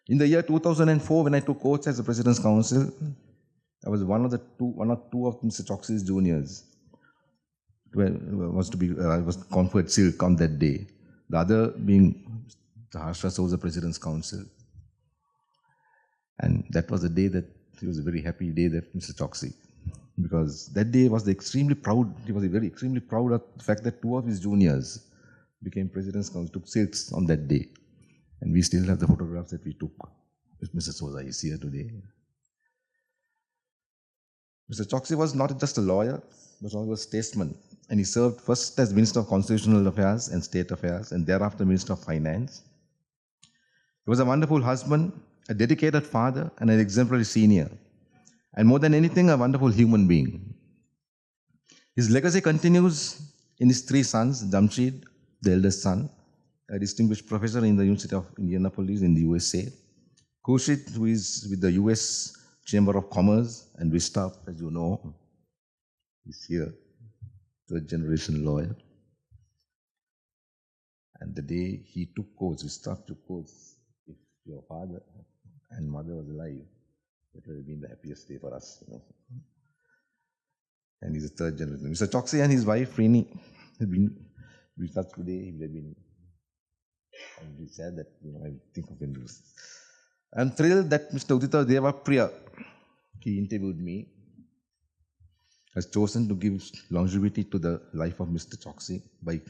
In the year 2004, when I took oath as the President's Counsel, I was one or two of Mr. Choksy's juniors. I was conferred silk on that day. The other being the Harsha Souza President's Counsel. And that was the day that it was a very happy day that Mr. Choksy, because that day was extremely proud. He was very extremely proud of the fact that two of his juniors became presidents, took seats on that day. And we still have the photographs that we took. Mr. Souza is here today. Mr. Choksy was not just a lawyer, but also a statesman. And he served first as Minister of Constitutional Affairs and State Affairs, and thereafter Minister of Finance. He was a wonderful husband, a dedicated father, and an exemplary senior. And more than anything, a wonderful human being. His legacy continues in his three sons, Jamshid, the eldest son, a distinguished professor in the University of Indianapolis in the USA, Khurshid, who is with the US Chamber of Commerce, and Vista, as you know, is here, third generation lawyer. And the day he took course, Vista took course, if your father and mother was alive, it would have been the happiest day for us, you know. And he's a third generation. Mr. Choksy and his wife, Rini, have been with us today. He would have been, I'm really sad that, you know, I think of him. I'm thrilled that Mr. Udita Devapriya, he interviewed me, has chosen to give longevity to the life of Mr. Choksy by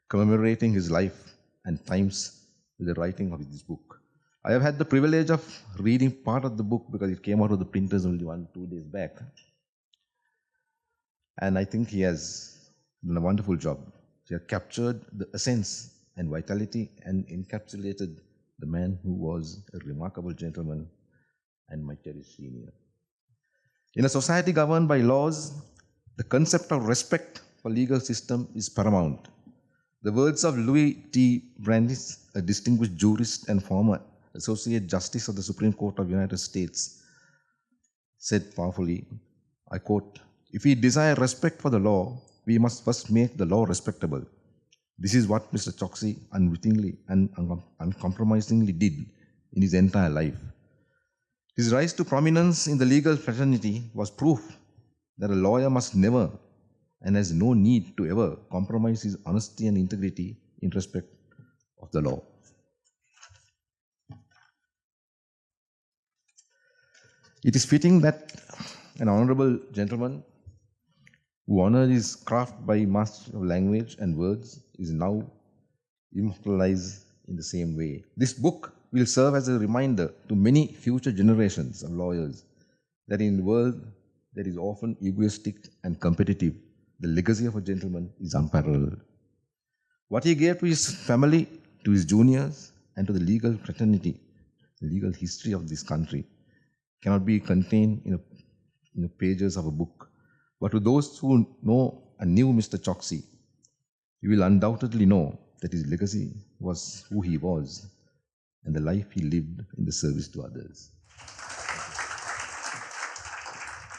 commemorating his life and times with the writing of this book. I have had the privilege of reading part of the book because it came out of the printers only 1-2 days back. And I think he has done a wonderful job. He has captured the essence and vitality and encapsulated the man who was a remarkable gentleman and my cherished senior. In a society governed by laws, the concept of respect for legal system is paramount. The words of Louis T. Brandeis, a distinguished jurist and former Associate Justice of the Supreme Court of the United States, said powerfully, I quote, "If we desire respect for the law, we must first make the law respectable. This is what Mr. Choksy unwittingly and uncompromisingly did in his entire life. His rise to prominence in the legal fraternity was proof that a lawyer must never and has no need to ever compromise his honesty and integrity in respect of the law." It is fitting that an honorable gentleman who honored his craft by mastery of language and words is now immortalized in the same way. This book will serve as a reminder to many future generations of lawyers that in a world that is often egoistic and competitive, the legacy of a gentleman is unparalleled. What he gave to his family, to his juniors, and to the legal fraternity, the legal history of this country, cannot be contained in the pages of a book. But to those who know and knew Mr. Choksy, you will undoubtedly know that his legacy was who he was and the life he lived in the service to others.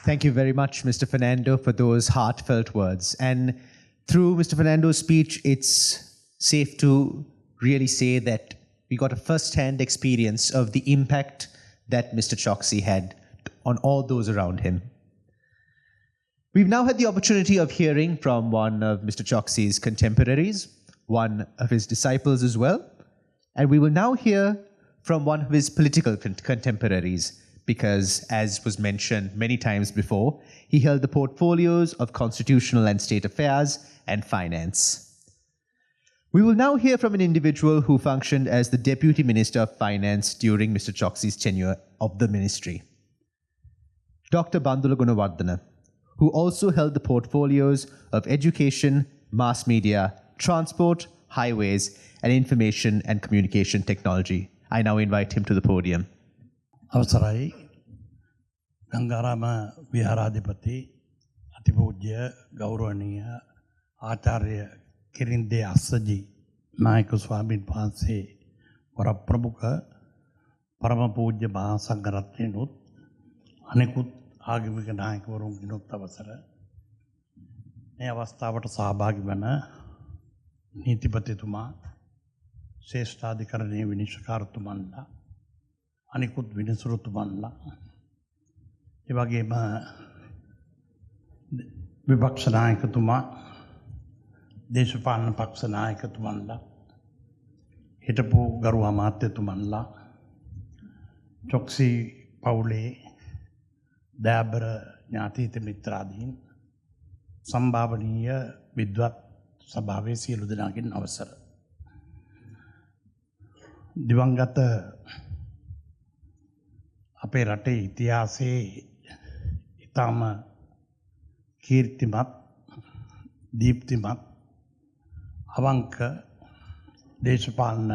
Thank you very much, Mr. Fernando, for those heartfelt words. And through Mr. Fernando's speech, it's safe to really say that we got a first-hand experience of the impact that Mr. Choksy had on all those around him. We've now had the opportunity of hearing from one of Mr. Choksy's contemporaries, one of his disciples as well, and we will now hear from one of his political contemporaries, because, as was mentioned many times before, he held the portfolios of Constitutional and State Affairs and Finance. We will now hear from an individual who functioned as the Deputy Minister of Finance during Mr. Choksy's tenure of the ministry, Dr. Bandula Gunawardena, who also held the portfolios of Education, Mass Media, Transport, Highways, and Information and Communication Technology. I now invite him to the podium. අවසරයි ගංගාරාම විහාරාධිපති අතිපූජ්‍ය ගෞරවනීය ආචාර්ය කිරින්දේ අස්සජි නායක ස්වාමීන් වහන්සේ වරප්‍රමුඛ පරම පූජ්‍ය මහා සංඝරත්නයනුත් අනෙකුත් ආගමික නායකවරුන්ගෙනුත් අවසර මේ අවස්ථාවට සහභාගී වන නීතිපතිතුමා ශ්‍රේෂ්ඨාධිකරණයේ විනිශ්චයකාරතුමන්ලා අනිකුත් විනිසුරුතුමන්ලා ඒ වගේම විපක්ෂ නායකතුමා දේශපාලන පක්ෂ නායකතුමන්ලා හිටපු ගරු අමාත්‍යතුමන්ලා චොක්සි පවුලේ දෑබර ඥාතීත මිත්‍රාදීන් සම්භාවනීය විද්වත් සභාවේ සියලු දෙනාගෙන් අවසර. දිවංගත අපේ රටේ ඉතිහාසයේ ඉතාම කීර්තිමත් දීප්තිමත් අවංක දේශපාලන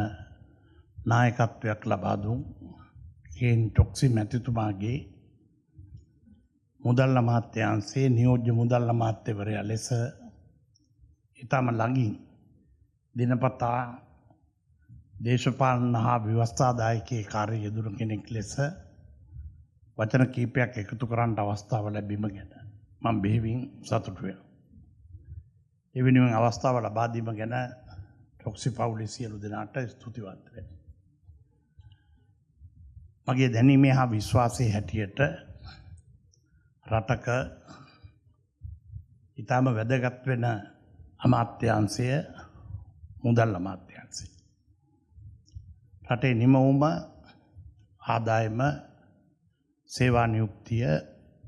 නායකත්වයක් ලබා දුන් K.N.Choksy මැතිතුමාගේ මුදල් අමාත්‍යාංශයේ නියෝජ්‍ය මුදල් අමාත්‍යවරයා ලෙස ඉතාම ළඟින් දිනපතා දේශපාලන හා ව්‍යවස්ථාදායකයේ කාර්ය යෙදුණු කෙනෙක් ලෙස වචන කීපයක් එකතු කරන්න අවස්ථාව ලැබීම ගැන මම බෙහෙවින් සතුටු වෙනවා. ඒ වෙනුවෙන් අවස්ථාව ලබා දීම ගැන Choksy පවුලේ සියලු දෙනාට ස්තුතිවන්ත වෙනවා. මගේ දැනීමේ හා විශ්වාසයේ හැටියට රටක ඊටම වැදගත් වෙන අමාත්‍යාංශය මුදල් අමාත්‍යාංශය. රටේ නිමවුම ආදායම සේවා නියුක්තිය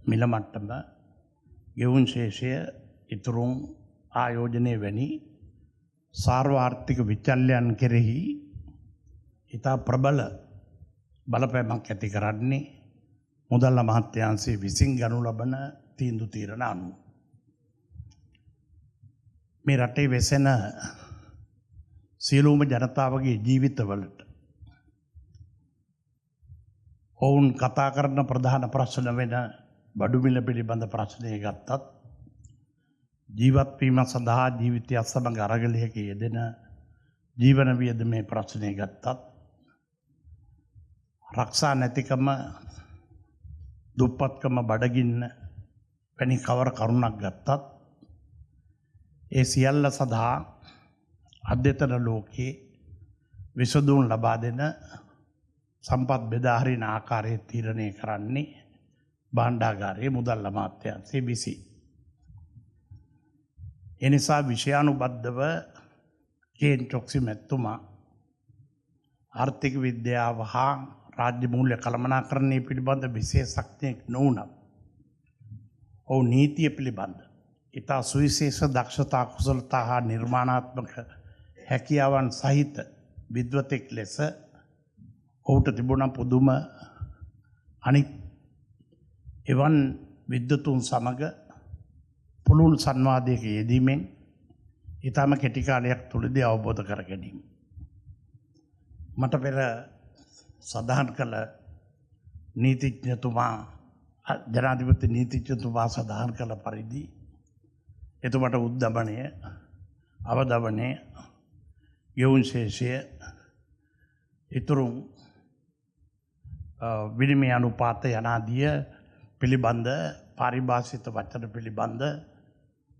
මිල මට්ටම ගෙවුම් ශේෂය ඉතුරුම් ආයෝජනය වැනි සාර්වාර්ථික විචල්‍යයන් කෙරෙහි ඉතා ප්‍රබල බලපෑමක් ඇති කරන්නේ මුදල් අමාත්‍යාංශයේ විසින් ගනු ලබන තීන්දුව තීරණ අනුව. මේ රටේ වෙසෙන සියලුම ජනතාවගේ ජීවිතවලට ඔවුන් කතා කරන ප්‍රධාන ප්‍රශ්න වෙන බඩු මිල පිළිබඳ ප්‍රශ්නය ගත්තත් ජීවත්වීම සඳහා ජීවිතය සමඟ අරගලයක යෙදෙන ජීවන වියදමේ ප්‍රශ්නය ගත්තත් රක්ෂා නැතිකම දුප්පත්කම බඩගින්න වැනි කවර කරුණක් ගත්තත් ඒ සියල්ල සඳහා අධ්‍යතන ලෝකයේ විසඳුම් ලබා දෙන සම්පත් බෙදා හරින ආකාරයේ තීරණය කරන්නේ භාණ්ඩාගාරයේ මුදල් අමාත්‍යාංශයේ විසින්. එනිසා විෂයානුබද්ධව K.N.Choksy මැතිතුමා ආර්ථික විද්‍යාව හා රාජ්‍ය මූල්‍ය කළමනාකරණය පිළිබඳ විශේෂඥයෙක් නොවුනත් ඔහු නීතිය පිළිබඳ ඉතා සුවිශේෂ දක්ෂතා කුසලතා හා නිර්මාණාත්මක හැකියාවන් සහිත විද්වතෙක් ලෙස ඔහුට තිබුණ පුදුම අනික් එවන් විද්වතුන් සමග පුළුල් සංවාදයක යෙදීමෙන් ඉතාම කෙටි කාලයක් තුළදී අවබෝධ කර ගැනීම. මට පෙර සඳහන් කළ නීතිඥතුමා ජනාධිපති නීතිඥතුමා සඳහන් කළ පරිදි එතුමට උද්ධමනය අවධවනය ගෙවුම් ශේෂය ඉතුරුම් විනිමය අනුපාත යනාදිය පිළිබඳ පාරිභාෂිත වචන පිළිබඳ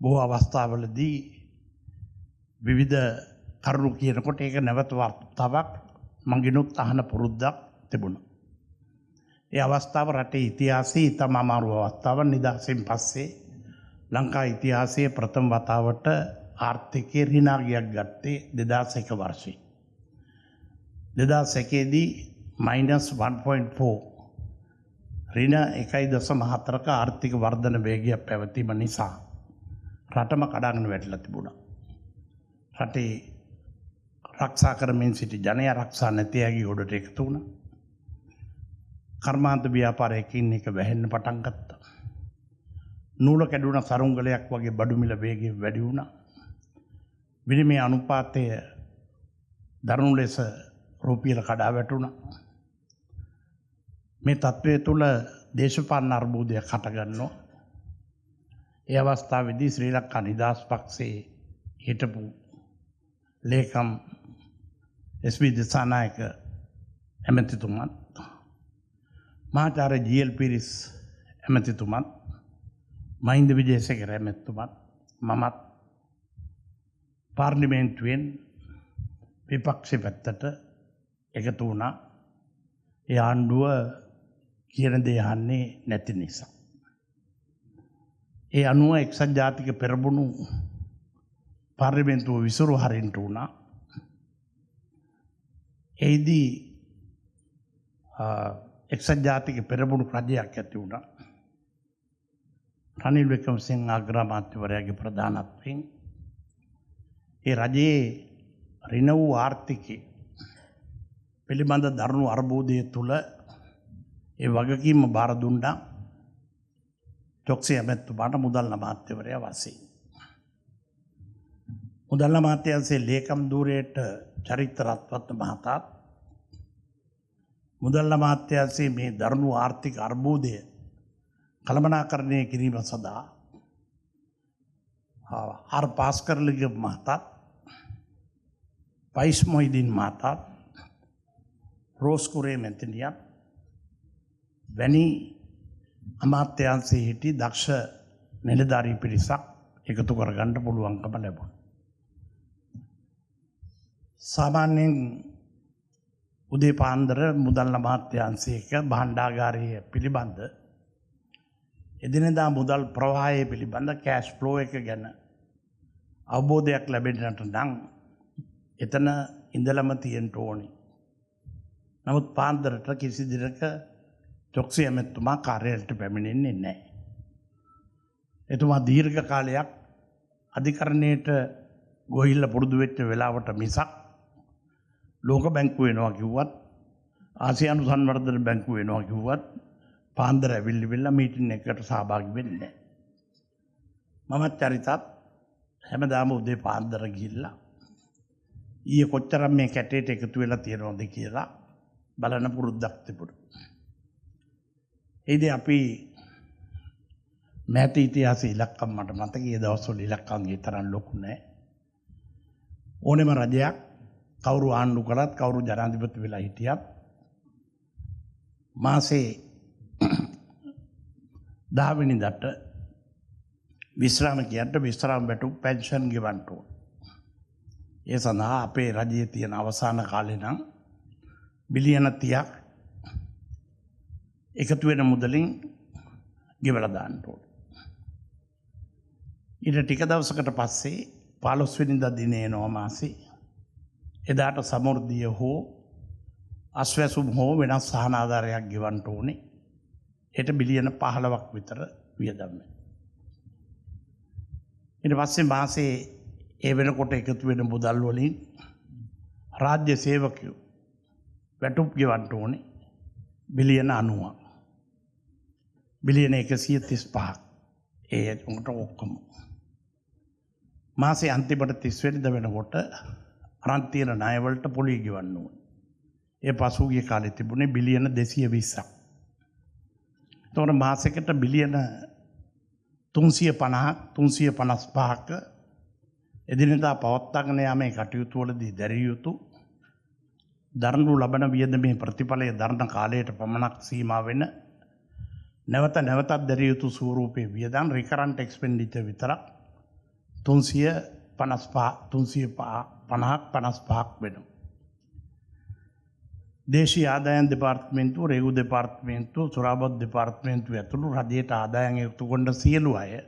බොහෝ අවස්ථාවලදී විවිධ කරුණු කියනකොට ඒක නැවත වර්තාවක් මගිනුත් අහන පුරුද්දක් තිබුණා. ඒ අවස්ථාව රටේ ඉතිහාසයේ ඉතාම අමාරු අවස්ථාවක්. නිදහසෙන් පස්සේ ලංකා ඉතිහාසයේ ප්‍රථම වතාවට ආර්ථිකයේ ඍණාගයක් ගත්තේ 2001 වර්ෂයේ. 2001 දී -1.4 ඍණ 1.4ක ආර්ථික වර්ධන වේගයක් පැවතීම නිසා රටම කඩාගෙන වැටිලා තිබුණා. රටේ රක්ෂා කරමින් සිටි ජනයා ආරක්ෂා නැති ඇගේ ගොඩට එකතු වුණා. කර්මාන්ත ව්‍යාපාරයකින් එක වැහෙන්න පටන් ගත්තා. නූල කැඩුණ සරුංගලයක් වගේ බඩු මිල වේගය වැඩි වුණා. විනිමය අනුපාතය දරුණු ලෙස රුපියල කඩා වැටුණා. මේ තත්ත්වය තුළ දේශපාලන අර්බුදයක් හටගන්නවා. ඒ අවස්ථාවේදී ශ්‍රී ලංකා නිදහස් පක්ෂයේ හිටපු ලේකම් එස්.වී. දිසානායක ඇමතිතුමත් මහාචාර්ය ජී.එල්. පිරිස් ඇමතිතුමත් මහින්ද විජේසේකර ඇමතිතුමත් මමත් පාර්ලිමේන්තුවෙන් විපක්ෂ පැත්තට එකතු වුණා. ඒ ආණ්ඩුව කියන දේ අහන්නේ නැති නිසා. ඒ අනුව එක්සත් ජාතික පෙරමුණු පාර්ලිමේන්තුව විසුරු හරින්ට වුණා. එහිදී එක්සත් ජාතික පෙරමුණු රජයක් ඇති වුණා. රනිල් වික්‍රමසිංහ අග්‍රාමාත්‍යවරයාගේ ප්‍රධානත්වයෙන් ඒ රජයේ ඍණ වූ ආර්ථිකය පිළිබඳ දරුණු අර්බුදය තුළ ඒ වගකීම බාර දුන්නා චොක්සි ඇමැතිතුමාට මුදල් අමාත්‍යවරයා වශයෙන්. මුදල් අමාත්‍යාංශයේ ලේකම් ධූරයට චරිත රත්වත්න මහතාත් මුදල් අමාත්‍යාංශයේ මේ දරුණු ආර්ථික අර්බුදය කළමනාකරණය කිරීම සඳහා ආර් පාස්කරලිගේ මහතාත් පයිස් මොහිදින් මහතාත් රෝස්කුරේ මැතිනියත් වැනි අමාත්‍යාංශයේ හිටි දක්ෂ නිලධාරී පිරිසක් එකතු කරගන්න පුළුවන්කම ලැබුණා. සාමාන්‍යයෙන් උදේ පාන්දර මුදල් අමාත්‍යාංශයක භාණ්ඩාගාරය පිළිබඳ එදිනෙදා මුදල් ප්‍රවාහය පිළිබඳ කෑෂ් ෆ්ලෝ එක ගැන අවබෝධයක් ලැබෙන්නට නම් එතන ඉඳලම තියෙන්න ඕනි. නමුත් පාන්දරට කිසි දිනක චොක්සි ඇමැතිතුමා කාර්යාලයට පැමිණෙන්නේ නැහැ. එතුමා දීර්ඝ කාලයක් අධිකරණයට ගොහිල්ලා පුරුදු වෙච්ච වෙලාවට මිසක් ලෝක බැංකුව වෙනවා කිව්වත් ආසියානු සංවර්ධන බැංකුව වෙනවා කිව්වත් පාන්දර ඇවිල්ලිවිල්ලා මීටින් එකකට සහභාගී වෙන්නේ නැහැ. මමත් චරිතත් හැමදාම උදේ පාන්දර ගිහිල්ලා ඊයේ කොච්චරක් මේ කැටේට එකතු වෙලා තියෙනවද කියලා බලන පුරුද්දක් තිබුණා. ඒදී අපි මෑත ඉතිහාසයේ ඉලක්කම් මට මතකයි. ඒ දවස්වල ඉලක්කම් ඒ තරම් ලොකු නෑ. ඕනෙම රජයක් කවුරු ආණ්ඩු කළත් කවුරු ජනාධිපති වෙලා හිටියත් මාසේ 10 වෙනිදාට විශ්‍රාමිකයන්ට විශ්‍රාම වැටුප් පෙන්ෂන් ගෙවන්න ඕන. ඒ සඳහා අපේ රජයේ තියෙන අවසාන කාලේ නම් බිලියන 30ක් එකතු වෙන මුදලින් ගෙවලා දාන්න ඕන. ඊට ටික දවසකට පස්සේ 15 වෙනිදා දිනේ එනවා මාසේ. එදාට සමෘද්ධිය හෝ අස්වැසුම් හෝ වෙනස් සහන ආධාරයක් ගෙවන්න ඕනේ. ඒට බිලියන 15ක් විතර වියදම් වෙනවා. ඊට පස්සේ මාසේ ඒ වෙනකොට එකතු වෙන මුදල් වලින් රාජ්‍ය සේවකයෝ වැටුප් ගෙවන්න ඕනේ බිලියන 90ක්. බිලියන 135ක්. ඒ උන්ට ඔක්කොම. මාසේ අන්තිමට 30 වෙනිදා වෙනකොට අරන් තියෙන ණය වලට පොලිය ගෙවන්න ඕනේ. ඒ පසුගිය කාලේ තිබුණේ බිලියන 220ක්. එතකොට මාසෙකට බිලියන 355ක එදිනෙදා පවත්වාගෙන යාමේ කටයුතු වලදී දැරිය යුතු දරනු ලබන වියදමේ ප්‍රතිඵලය දරන කාලයට පමණක් සීමා වෙන නැවත නැවතත් දැරිය යුතු ස්වරූපයේ වියදම් රිකරන්ට් එක්ස්පෙන්ඩිචර් විතරක් 355ක් වෙනවා. දේශීය ආදායම් දෙපාර්තමේන්තුව, රේගු දෙපාර්තමේන්තුව, සොරාබත් දෙපාර්තමේන්තුව ඇතුළු රජයට ආදායම් එකතු කරන සියලු අය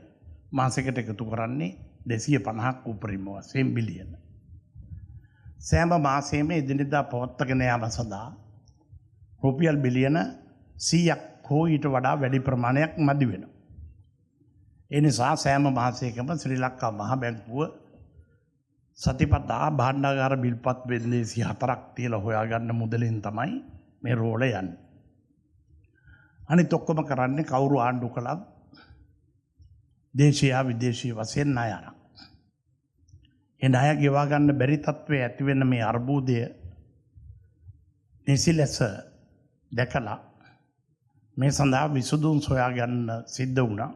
මාසෙකට එකතු කරන්නේ 250ක් උපරිම වශයෙන් බිලියන. සෑම මාසෙම එදිනෙදා පවත්වාගෙන යාම සඳහා රුපියල් බිලියන 100ක් හෝ ඊට වඩා වැඩි ප්‍රමාණයක් මදි වෙනවා. ඒ නිසා සෑම මාසයකම ශ්‍රී ලංකා මහ බැංකුව සතිපතා භාණ්ඩාගාර බිල්පත් වෙන්දේසි 4ක් තියලා හොයාගන්න මුදලින් තමයි මේ රෝල යන්නේ. අනිත් ඔක්කොම කරන්නේ කවුරු ආණ්ඩු කළත් දේශීය විදේශීය වශයෙන් ණය අරන්. ඒ ණය ගෙවා ගන්න බැරි තත්ත්වයේ ඇති වෙන මේ අර්බුදය නිසිලස දැකලා මේ සඳහා විසඳුම් සොයා ගන්න සිද්ධ වුණා.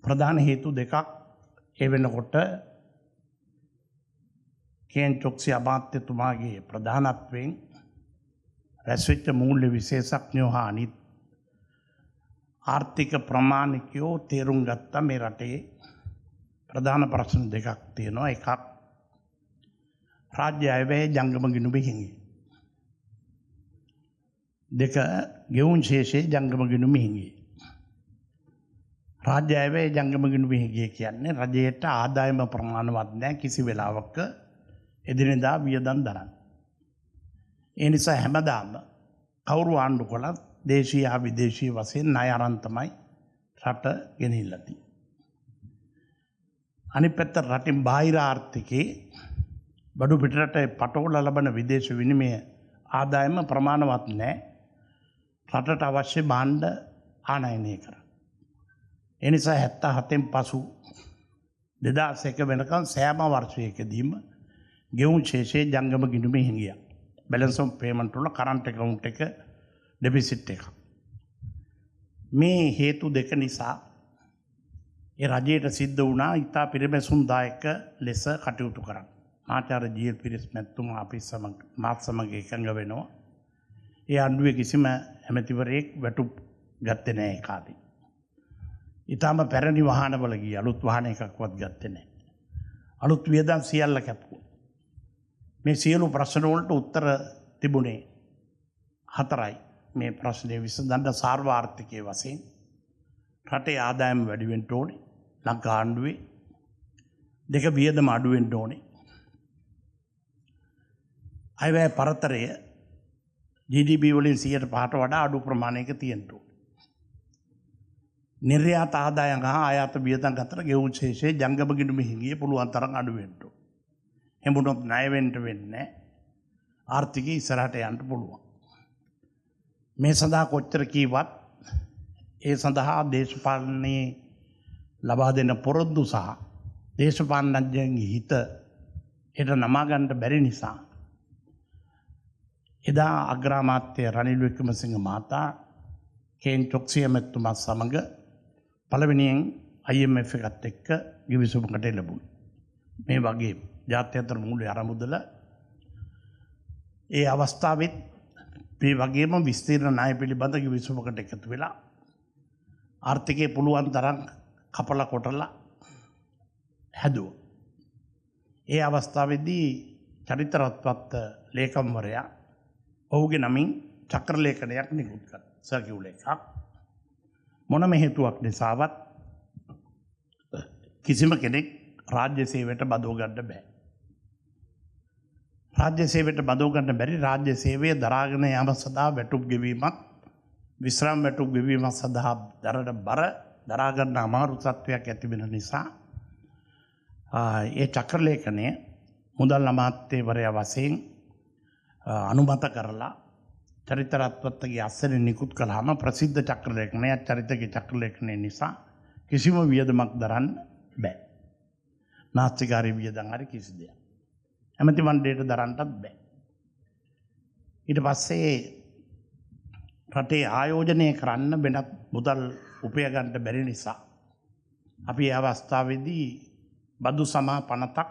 ප්‍රධාන හේතු දෙකක් ඒ වෙනකොට K.N.Choksy අමාත්‍යතුමාගේ ප්‍රධානත්වයෙන් රැස්වෙච්ච මූල්‍ය විශේෂඥයෝ හා අනිත් ආර්ථික ප්‍රමාණිකයෝ තේරුම් ගත්ත මේ රටේ ප්‍රධාන ප්‍රශ්න දෙකක් තියෙනවා. එකක් රාජ්‍ය අයවැය ජංගම ගිණුමේ හිඟි. දෙක ගෙවුම් ශේෂයේ ජංගම ගිණුමේ හිඟි. රාජ්‍ය අයවැය ජංගම ගිණුමේ හිඟි කියන්නේ රජයට ආදායම ප්‍රමාණවත් නැහැ කිසි වෙලාවක එදිනෙදා වියදම් දරන්න. ඒ නිසා හැමදාම කවුරු ආණ්ඩු කළත් දේශීය හා විදේශීය වශයෙන් ණය අරන් තමයි රට ගෙනහිල්ලා තියෙනවා. අනිත් පැත්ත රටින් බාහිර ආර්ථිකේ බඩු පිටරට පටවල ලබන විදේශ විනිමය ආදායම ප්‍රමාණවත් නැහැ. රටට අවශ්‍ය භාණ්ඩ ආනයනය කරන්න. ඒ නිසා 77න් පසු 2001 වෙනකන් සෑම වර්ෂයකදීම ගෙවුම් ශේෂයේ ජංගම ගිණුමේ හිඟියා. බැලන්ස් ඔෆ් පේමන්ට් වල කරන්ට් account එක ඩෙෆිසිට් එක. මේ හේතු දෙක නිසා ඒ රජයට සිද්ධ වුණා ඉතා පිරිමැසුම්දායක ලෙස කටයුතු කරන්න. ආචාර්ය ජී.එල්. පිරිස් මැතිතුමා අපි මාත් සමග එකඟ වෙනවා. ඒ ආණ්ඩුවේ කිසිම ඇමතිවරයෙක් වැටුප් ගත්තේ නැහැ ඒ කාලේ. ඊටම පැරණි වාහනවල ගිය අලුත් වාහන එකක්වත් ගත්තේ නැහැ. අලුත් වියදම් සියල්ල කැපුවා. මේ සියලු ප්‍රශ්න වලට උත්තර තිබුණේ හතරයි. මේ ප්‍රශ්නේ විසඳන්න සාර්වාර්ථිකයේ වශයෙන් රටේ ආදායම වැඩි වෙන්න ඕනේ. ලංකා ආණ්ඩුවේ දෙක වියදම අඩු වෙන්න ඕනේ. අයවැය පරතරය GDP වලින් 100%ට වඩා අඩු ප්‍රමාණයක තියෙන්න ඕනේ. නිර්යාත ආදායම් හා ආයාත වියදම් අතර ගෙවුම් ශේෂයේ ජංගම ගිණුම හිඟිය පුළුවන් තරම් අඩු වෙන්න ඕනේ. එමුණොත් ණය වෙන්න වෙන්නේ ආර්ථිකය ඉස්සරහට යන්න පුළුවන්. මේ සඳහා කොච්චර කීවත් ඒ සඳහා දේශපාලනයේ ලබා දෙන පොරොන්දු සහ දේශපාලනඥයන්ගේ හිත හෙට නමා ගන්න බැරි නිසා එදා අග්‍රාමාත්‍ය රනිල් වික්‍රමසිංහ මහතා K.N.Choksy මැතිතුමා සමග පළවෙනියෙන් IMF එකත් එක්ක ගිවිසුමකට ලැබුණා. මේ වගේ ජාත්‍යන්තර මූල්‍ය අරමුදල ඒ අවස්ථාවෙත් මේ වගේම විස්තීර්ණ ණය පිළිබඳ ගිවිසුමකට එකතු වෙලා ආර්ථිකයේ පුළුවන් තරම් කපලා කොටලා හැදුවා. ඒ අවස්ථාවේදී චරිතරත්වත් ලේකම්වරයා ඔහුගේ නමින් චක්‍ර ලේඛනයක් නිකුත් කළා. සර්කියුලර් එකක්. මොනම හේතුවක් නිසාවත් කිසිම කෙනෙක් රාජ්‍ය සේවයට බදව ගන්න බෑ. රාජ්‍ය සේවයට බදව ගන්න බැරි රාජ්‍ය සේවය දරාගෙන යාම සඳහා වැටුප් ගෙවීමක් විශ්‍රාම වැටුප් ගෙවීමක් සඳහා දරන බර දරා ගන්න අමාරු තත්ත්වයක් ඇති වෙන නිසා ඒ චක්‍ර ලේඛනය මුදල් අමාත්‍යවරයා වශයෙන් අනුමත කරලා චරිතරත්වත්ගේ අස්සෙන් නිකුත් කළාම ප්‍රසිද්ධ චක්‍ර ලේඛනය චරිතගේ චක්‍ර ලේඛනය නිසා කිසිම වියදමක් දරන්න බෑ. නාස්තිකාරී වියදම් හරි කිසි දෙයක්. ඇමති මණ්ඩලයට දරන්නත් බෑ. ඊට පස්සේ රටේ ආයෝජනය කරන්න වෙනත් මුදල් උපය ගන්න බැරි නිසා අපි ඒ අවස්ථාවේදී බදු සමා පනතක්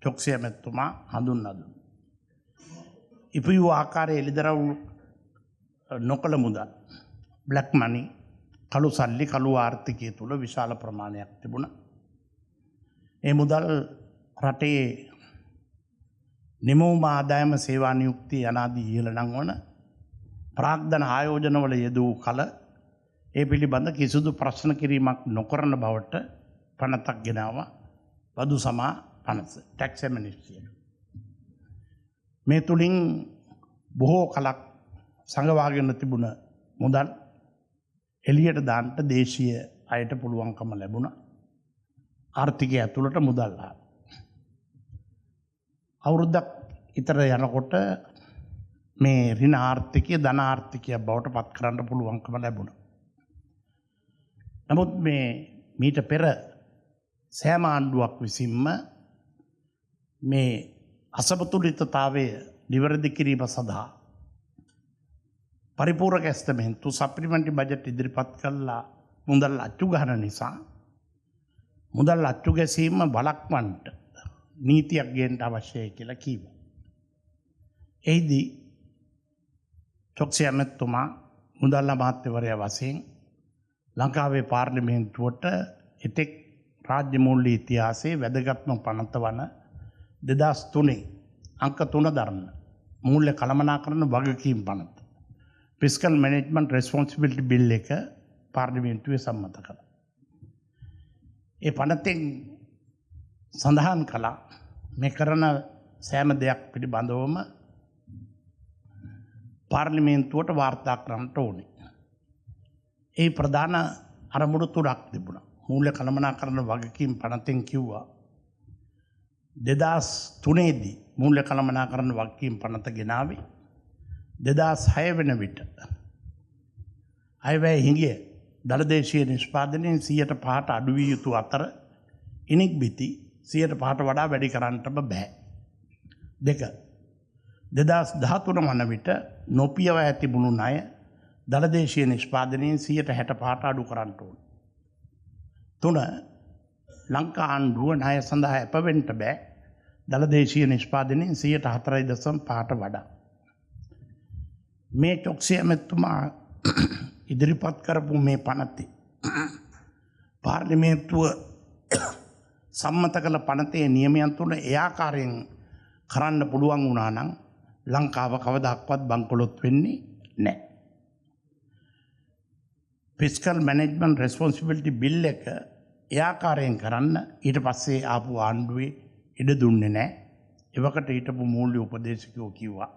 චොක්සි මැතිතුමා හඳුන්වා දුන්නා. ඉපියු ආකාරයේ එළිදරව් නොකළ මුදල් බ්ලැක් මනි කළු සල්ලි කළු ආර්ථිකය තුල විශාල ප්‍රමාණයක් තිබුණා. ඒ මුදල් රටේ නිමවුම ආදායම සේවා නියුක්තිය යනාදී ඉහළ නංවන ප්‍රාග්ධන ආයෝජනවල යෙදූ කල ඒ පිළිබඳ කිසිදු ප්‍රශ්න කිරීමක් නොකරන බවට පනතක් ගෙනාවා. බදු සමා පනත ටැක්ස් ඇමනිස්ටිය. මේ තුලින් බොහෝ කලක් සංගවාගෙන තිබුණ මුදල් එළියට දාන්න දේශීය අයට පුළුවන්කම ලැබුණා. ආර්ථිකය ඇතුළට මුදල් ආවා. අවුරුද්දක් ඉතර යනකොට මේ ඍණ ආර්ථිකය ධන ආර්ථිකය බවට පත් කරන්න පුළුවන්කම ලැබුණා. නමුත් මේ මීට පෙර සෑම ආණ්ඩුවක් විසින්ම මේ අසමතුලිතතාවය නිවැරදි කිරීම සඳහා පරිපූර්ණක ඇස්තමෙන්තු සප්ලිමන්ටරි බජට් ඉදිරිපත් කළා මුදල් අච්චු ගන්න නිසා මුදල් අච්චු ගැසීම වළක්වන්න නීතියක් ගේන්න අවශ්‍යයි කියලා කිව්වා. එහිදී චොක්සි මැතිතුමා මුදල් අමාත්‍යවරයා වශයෙන් ලංකාවේ පාර්ලිමේන්තුවට එතෙක් රාජ්‍ය මූල්‍ය ඉතිහාසයේ වැදගත්ම පනත වන 2003 අංක 3 දරන මූල්‍ය කළමනාකරන වගකීම් පනත ෆිස්කල් මැනේජ්මන්ට් රෙස්පොන්සිබිලිටි බිල් එක පාර්ලිමේන්තුවේ සම්මත කළා. ඒ පනතෙන් සඳහන් කළා මේ කරන සෑම දෙයක් පිළිබඳවම පාර්ලිමේන්තුවට වාර්තා කරන්නට ඕනේ. ඒ ප්‍රධාන අරමුණු තුනක් තිබුණා. මූල්‍ය කළමනාකරණ වගකීම් පනතෙන් කිව්වා 2003 දී මූල්‍ය කළමනාකරණ වගකීම් පනත ගෙනාවේ 2006 වෙන විට අයවැය හිඟිය දළදේශීය නිෂ්පාදනයෙන් 100% අඩු විය යුතු අතර ඉනික් බිති 100% වඩා වැඩි කරන්නට බෑ. දෙක 2013 වන විට නොපියව තිබුණු ණය දළදේශීය නිෂ්පාදනයෙන් 60% අඩු කරන්න ඕන. තුන ලංකා ආණ්ඩුව ණය සඳහා අපවෙන්න බෑ දළදේශීය නිෂ්පාදනයෙන් 4.5% වඩා. මේ චොක්සි ඇමතුමා ඉදිරිපත් කරපු මේ පනතේ පාර්ලිමේන්තුව සම්මත කළ පනතේ නියමයන් තුන ඒ ආකාරයෙන් කරන්න පුළුවන් වුණා නම් ලංකාව කවදාවත් බංකොලොත් වෙන්නේ නැහැ. ෆිස්කල් මැනේජ්මන්ට් රෙස්පොන්සිබිලිටි බිල් එක ඒ ආකාරයෙන් කරන්න ඊට පස්සේ ආපු ආණ්ඩුවේ ඉඩ දුන්නේ නැහැ. එවකට හිටපු මූල්‍ය උපදේශකයෝ කිව්වා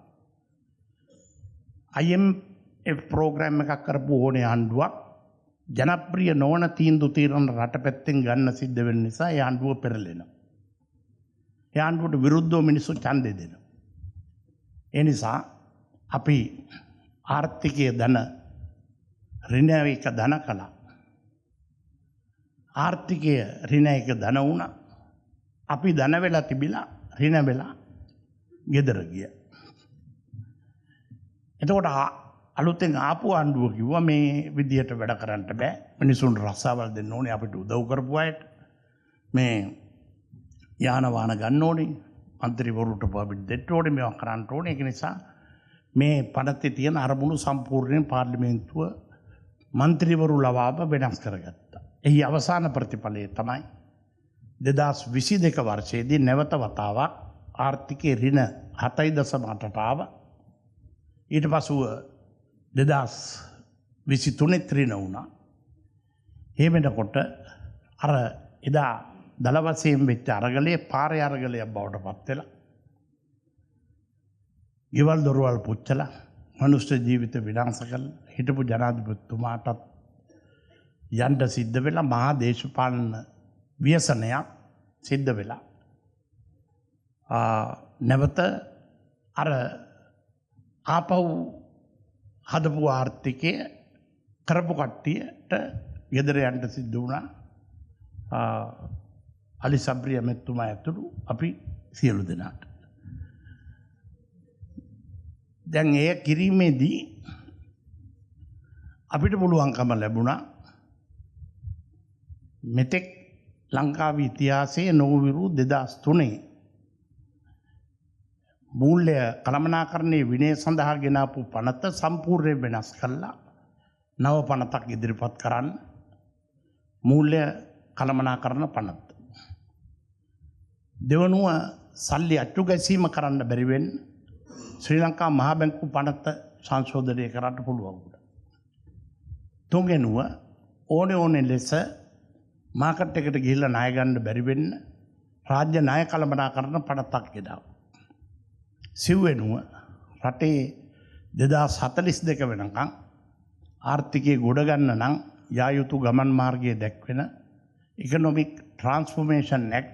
IMF ප්‍රෝග්‍රෑම් එකක් කරපු ඕනේ ආණ්ඩුවක් ජනප්‍රිය නොවන තීන්දුව తీරන රට පැත්තෙන් ගන්න සිද්ධ වෙන නිසා ඒ ආණ්ඩුව පෙරලෙනවා. ඒ ආණ්ඩුවට විරුද්ධව මිනිස්සු ඡන්දෙ දෙනවා. ඒ නිසා අපි ආර්ථිකයේ ධන ඍණයක ධන කළා. ආර්ථිකයේ ඍණයක ධන වුණා. අපි ධන වෙලා තිබිලා ඍණ වෙලා ගෙදර ගියා. එතකොට අලුතෙන් ආපු ආණ්ඩුව කිව්වා මේ විදියට වැඩ කරන්න බෑ. මිනිසුන්ට රස්සාවල් දෙන්න ඕනේ අපිට උදව් කරපු අයට. මේ යාන වාහන ගන්න ඕනේ. മന്ത്രിවරුන්ට අපිට දෙන්න ඕනේ මේවා කරන්න ඕනේ. ඒක නිසා මේ පනතේ තියෙන අරමුණු සම්පූර්ණයෙන් පාර්ලිමේන්තුව മന്ത്രിවරු ලවාම වෙනස් කරගත්තා. එහි අවසාන ප්‍රතිඵලය තමයි 2022 වර්ෂයේදී නැවත වතාවක් ආර්ථිකයේ ඍණ 7.8ට ආවා. ඊට පසුව 2023 ඍණ වුණා. ඒ වෙනකොට අර එදා දල වශයෙන් වෙච්ච අරගලයේ පාරේ අරගලයක් බවට පත් වෙලා ගෙවල් දොරවල් පුච්චලා මනුෂ්‍ය ජීවිත විනාශ කළා. හිටපු ජනාධිපතිතුමාටත් යන්න සිද්ධ වෙලා මහා දේශපාලන ව්‍යසනයක් සිද්ධ වෙලා නැවත අර ආපහු හදපු ආර්ථිකය කරපු කට්ටියට ගෙදර යන්න සිද්ධ වුණා. අලි සබ්රිය මෙතුමා ඇතුළු අපි සියලු දෙනාට. දැන් එය කිරීමේදී අපිට පුළුවන්කම ලැබුණා මෙතෙක් ලංකාවේ ඉතිහාසයේ නොවිරු 2003 මූල්‍ය කළමනාකරණයේ විනය සඳහා ගෙනාපු පනත සම්පූර්ණයෙන් වෙනස් කළා. නව පනතක් ඉදිරිපත් කරන්න මූල්‍ය කළමනාකරණ පනත. දෙවනුව සල්ලි අච්චු ගැසීම කරන්න බැරි වෙන්න ශ්‍රී ලංකා මහ බැංකු පනත සංශෝධනය කරන්න පුළුවන් වුණා. තුන්වෙනුව ඕනේ ලෙස මාකට් එකට ගිහිල්ලා ණය ගන්න බැරි වෙන්න රාජ්‍ය ණය කළමනාකරණ පනතක් ගෙනාවා. සිව්වෙනුව රටේ 2042 වෙනකම් ආර්ථිකය ගොඩ ගන්න නම් යා යුතු ගමන් මාර්ගයේ දැක්වෙන ඉකොනොමික් ට්‍රාන්ස්ෆෝමේෂන් ඇක්ට්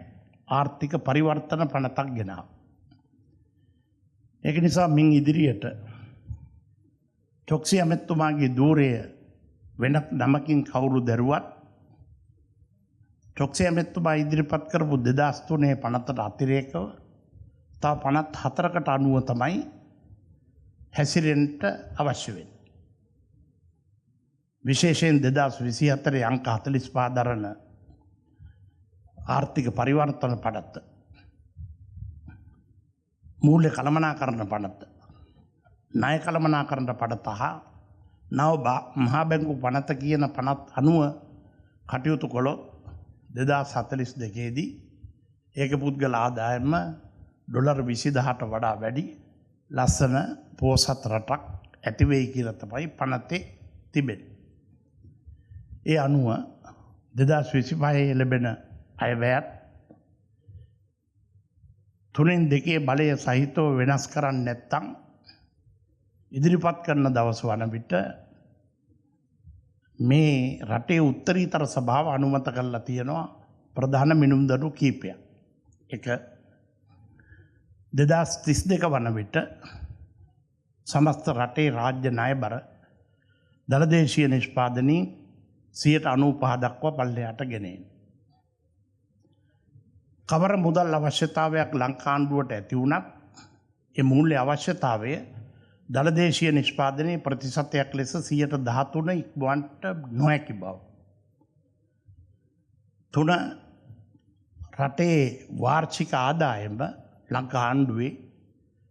ආර්ථික පරිවර්තන පනතක් ගෙනාවා. ඒක නිසා මින් ඉදිරියට චොක්සි ඇමතුමාගේ ධූරය වෙනත් නමකින් කවුරු දැරුවත් චොක්සි ඇමතුමා ඉදිරිපත් කරපු 2003 පනතට අතිරේකව තව පනත් 4කට අනුව තමයි හැසිරෙන්න අවශ්‍ය වෙන්නේ. විශේෂයෙන් 2024 අංක 45 දරන ආර්ථික පරිවර්තන පනත, මූල්‍ය කළමනාකරණ පනත, ණය කළමනාකරණ පනත හා නව මහා බැංකු පනත කියන පනත් අනුව කටයුතු කළොත් 2042 දී ඒක පුද්ගල ආදායම ඩොලර් 20000ට වඩා වැඩි ලස්සන පෝසත් රටක් ඇති වෙයි කියලා තමයි පනතේ තිබෙන්නේ. ඒ අනුව 2025 ලැබෙන අයවැයත් 3/2 බලය සහිතව වෙනස් කරන්නේ නැත්නම් ඉදිරිපත් කරන දවස වන විට මේ රටේ උත්තරීතර සභාව අනුමත කරලා තියෙනවා ප්‍රධාන මිනුම්දරු කීපයක්. එක 2032 වන විට සමස්ත රටේ රාජ්‍ය ණය බර දළදේශීය නිෂ්පාදනයේ 95% දක්වා පල්ලෙහාට ගෙන එන. කවර මුදල් අවශ්‍යතාවයක් ලංකාණ්ඩුවට ඇති වුණත් ඒ මූල්‍ය අවශ්‍යතාවය දළදේශීය නිෂ්පාදනයේ ප්‍රතිශතයක් ලෙස 13% ඉක්මවන්නට නොහැකි බව. 3 රටේ වාර්ෂික ආදායම ලංකාණ්ඩුවේ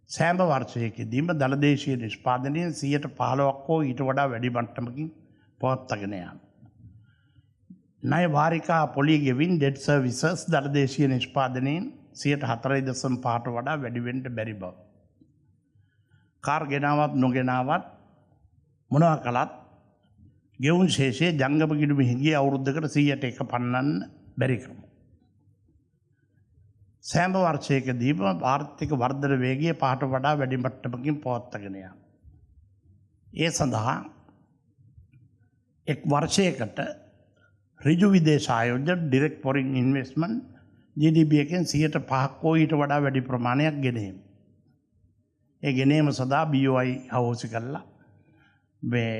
සෑම වර්ෂයකදීම දළදේශීය නිෂ්පාදනයෙන් 15% හෝ ඊට වඩා වැඩි මට්ටමකින් පවත්වාගෙන යාම. ණය වාරිකා පොලී ගෙවින් ඩෙට් සර්විසස් දළදේශීය නිෂ්පාදනයෙන් 4.5% වඩා වැඩි වෙන්න බැරි බව. කාර් ගෙනාවත් නොගෙනාවත් මොනවා කළත් ගෙවුන් ශේෂයේ ජංගම ගිණුම හිඟිය අවුරුද්දකට 100ට එක පන්නන්න බැරි ක්‍රම. සෑම වර්ෂයකදීම ආර්ථික වර්ධන වේගය 5ට වඩා වැඩි මට්ටමකින් පවත්වාගෙන යාම. ඒ සඳහා එක් වර්ෂයකට ඍජු විදේශ ආයෝජන ඩිරෙක්ට් ෆොරින් ඉන්වෙස්ට්මන්ට් GDP එකෙන් 5% හෝ ඊට වඩා වැඩි ප්‍රමාණයක් ගෙනීම. ඒ ගෙනීම සඳහා BOI අවශ්‍ය කරලා මේ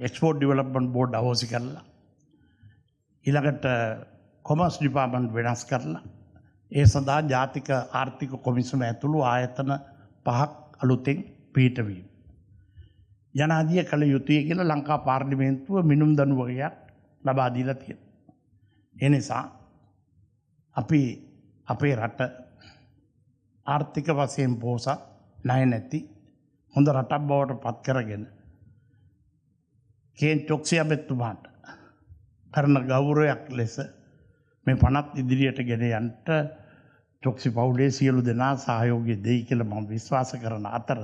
එක්ස්පෝර්ට් ඩෙවලොප්මන්ට් බෝඩ් අවශ්‍ය කරලා ඊළඟට කොමර්ස් ඩිපාර්ට්මන්ට් වෙනස් කරලා ඒ සඳහා ජාතික ආර්ථික කොමිසම ඇතුළු ආයතන 5ක් අලුතෙන් පිහිටවීම. යනාදිය කළ යුතුය කියලා ලංකා පාර්ලිමේන්තුව මිනුම් දඬුවමක් ලබා දීලා තියෙනවා. ඒ නිසා අපි අපේ රට ආර්ථික වශයෙන් පෝසත් ණය නැති හොඳ රටක් බවට පත් කරගෙන K.N.Choksy අබෙතුමාට කරන ගෞරවයක් ලෙස මේ පනත් ඉදිරියට ගෙන යන්නට චොක්සි පවුලේ සියලු දෙනා සහයෝගය දෙයි කියලා මම විශ්වාස කරන අතර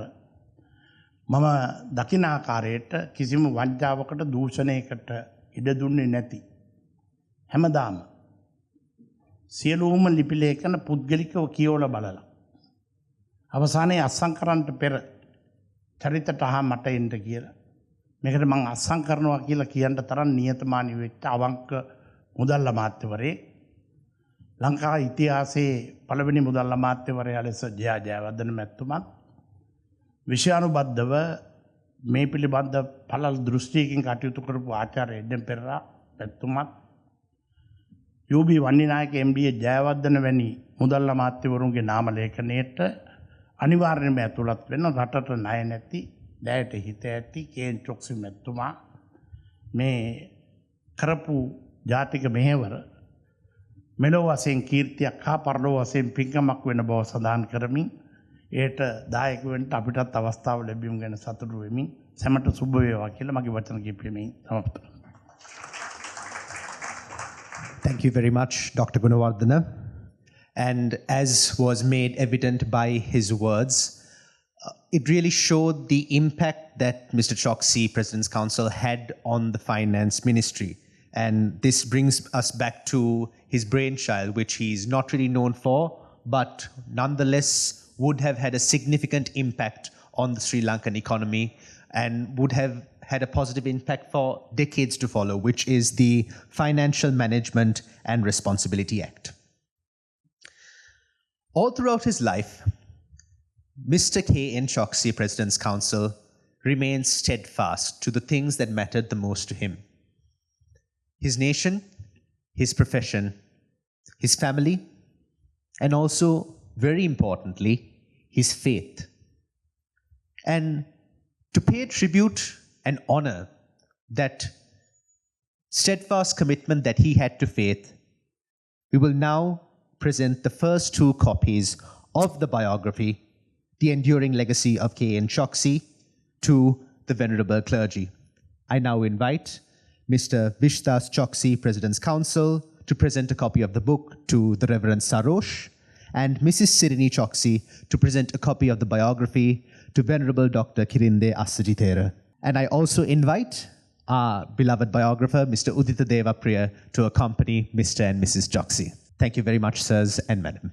මම දකින ආකාරයට කිසිම වංචාවකට දූෂණයකට ඉඩ දුන්නේ නැති හැමදාම සියලුම ලිපි ලේඛන පුද්ගලිකව කියවලා බලලා අවසානයේ අත්සන් කරන්නට පෙර චරිතට මට එන්න කියලා මේකට මම අත්සන් කරනවා කියලා කියන්න තරම් නියතමානී වෙච්ච අවංක මුදල් අමාත්‍යවරයෙක් ලංකා ඉතිහාසයේ පළවෙනි මුදල් අමාත්‍යවරයා ලෙස ජයවර්ධන මැතිතුමත් විෂයානුබද්ධව මේ පිළිබඳ පළල් දෘෂ්ටියකින් කටයුතු කරපු ආචාර්ය එඩ්ඩන් පෙරේරා මැතිතුමත් UB වන්නිනායක MD ජයවර්ධන වැනි මුදල් අමාත්‍යවරුන්ගේ නාම ලේඛනයේට අනිවාර්යයෙන්ම ඇතුළත් වෙන රටට ණය නැති දැයට හිත ඇති K.N.Choksy මැතිතුමා මේ කරපු ජාතික මෙහෙවර මෙලොව වශයෙන් කීර්තියක් හා පරලොව වශයෙන් පින්කමක් වෙන බව සඳහන් කරමින් ඒට දායක වෙන්න අපිටත් අවස්ථාව ලැබීම ගැන සතුටු වෙමින් සැමට සුබ වේවා කියලා මගේ වචන කිහිපෙමින් සමාප්ත කරනවා. Thank you very much, Dr. Gunawardena. And as was made evident by his words, it really showed the impact that Mr. Choksy, President's Council, had on the finance ministry. And this brings us back to his brainchild, which he's not really known for, but nonetheless would have had a significant impact on the Sri Lankan economy and would have had a positive impact for decades to follow, which is the Financial Management and Responsibility Act. All throughout his life, Mr. K.N.Choksy, President's Council, remained steadfast to the things that mattered the most to him. His nation, his profession, his family, and also, very importantly, his faith. And to pay tribute and honor that steadfast commitment that he had to faith, we will now present the first 2 copies of the biography, The Enduring Legacy of K.N.Choksy, to the venerable clergy. I now invite Mr. Vishtas Choksy, President's Council, to present a copy of the book to the Reverend Sarosh, and Mrs. Sirini Choksy to present a copy of the biography to Venerable Dr. Kirinde Assajithera. And I also invite our beloved biographer, Mr. Udita Devapriya, to accompany Mr. and Mrs. Choksy. Thank you very much, sirs and madam.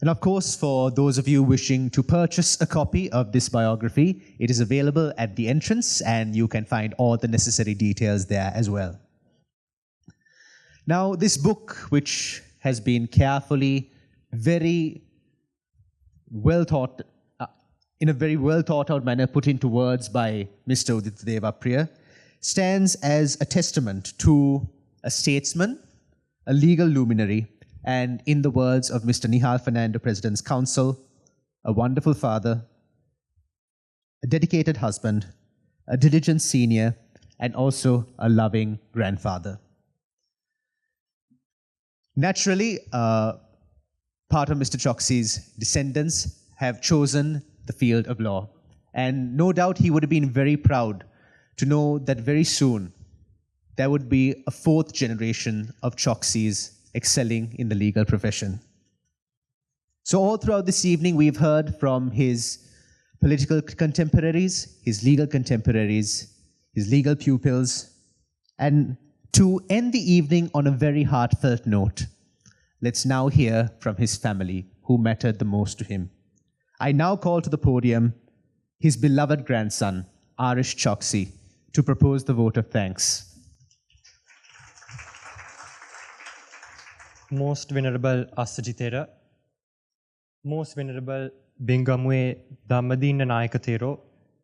And of course, for those of you wishing to purchase a copy of this biography, it is available at the entrance and you can find all the necessary details there as well. Now, this book, which has been carefully, very well thought, in a very well thought out manner put into words by Mr. Udita Devapriya, stands as a testament to a statesman, a legal luminary, and in the words of Mr. Nihal Fernando, President's Counsel, a wonderful father, a dedicated husband, a diligent senior, and also a loving grandfather. Naturally, part of Mr. Choksy's descendants have chosen the field of law, and no doubt he would have been very proud to know that very soon there would be a fourth generation of Choksys excelling in the legal profession. So all throughout this evening, we've heard from his political contemporaries, his legal contemporaries, his legal pupils, and to end the evening on a very heartfelt note, let's now hear from his family, who mattered the most to him. I now call to the podium his beloved grandson, K.N.Choksy, to propose the vote of thanks. Most Venerable Asajitera, Most Venerable Bengamwe Dhammadinna Nayakatero,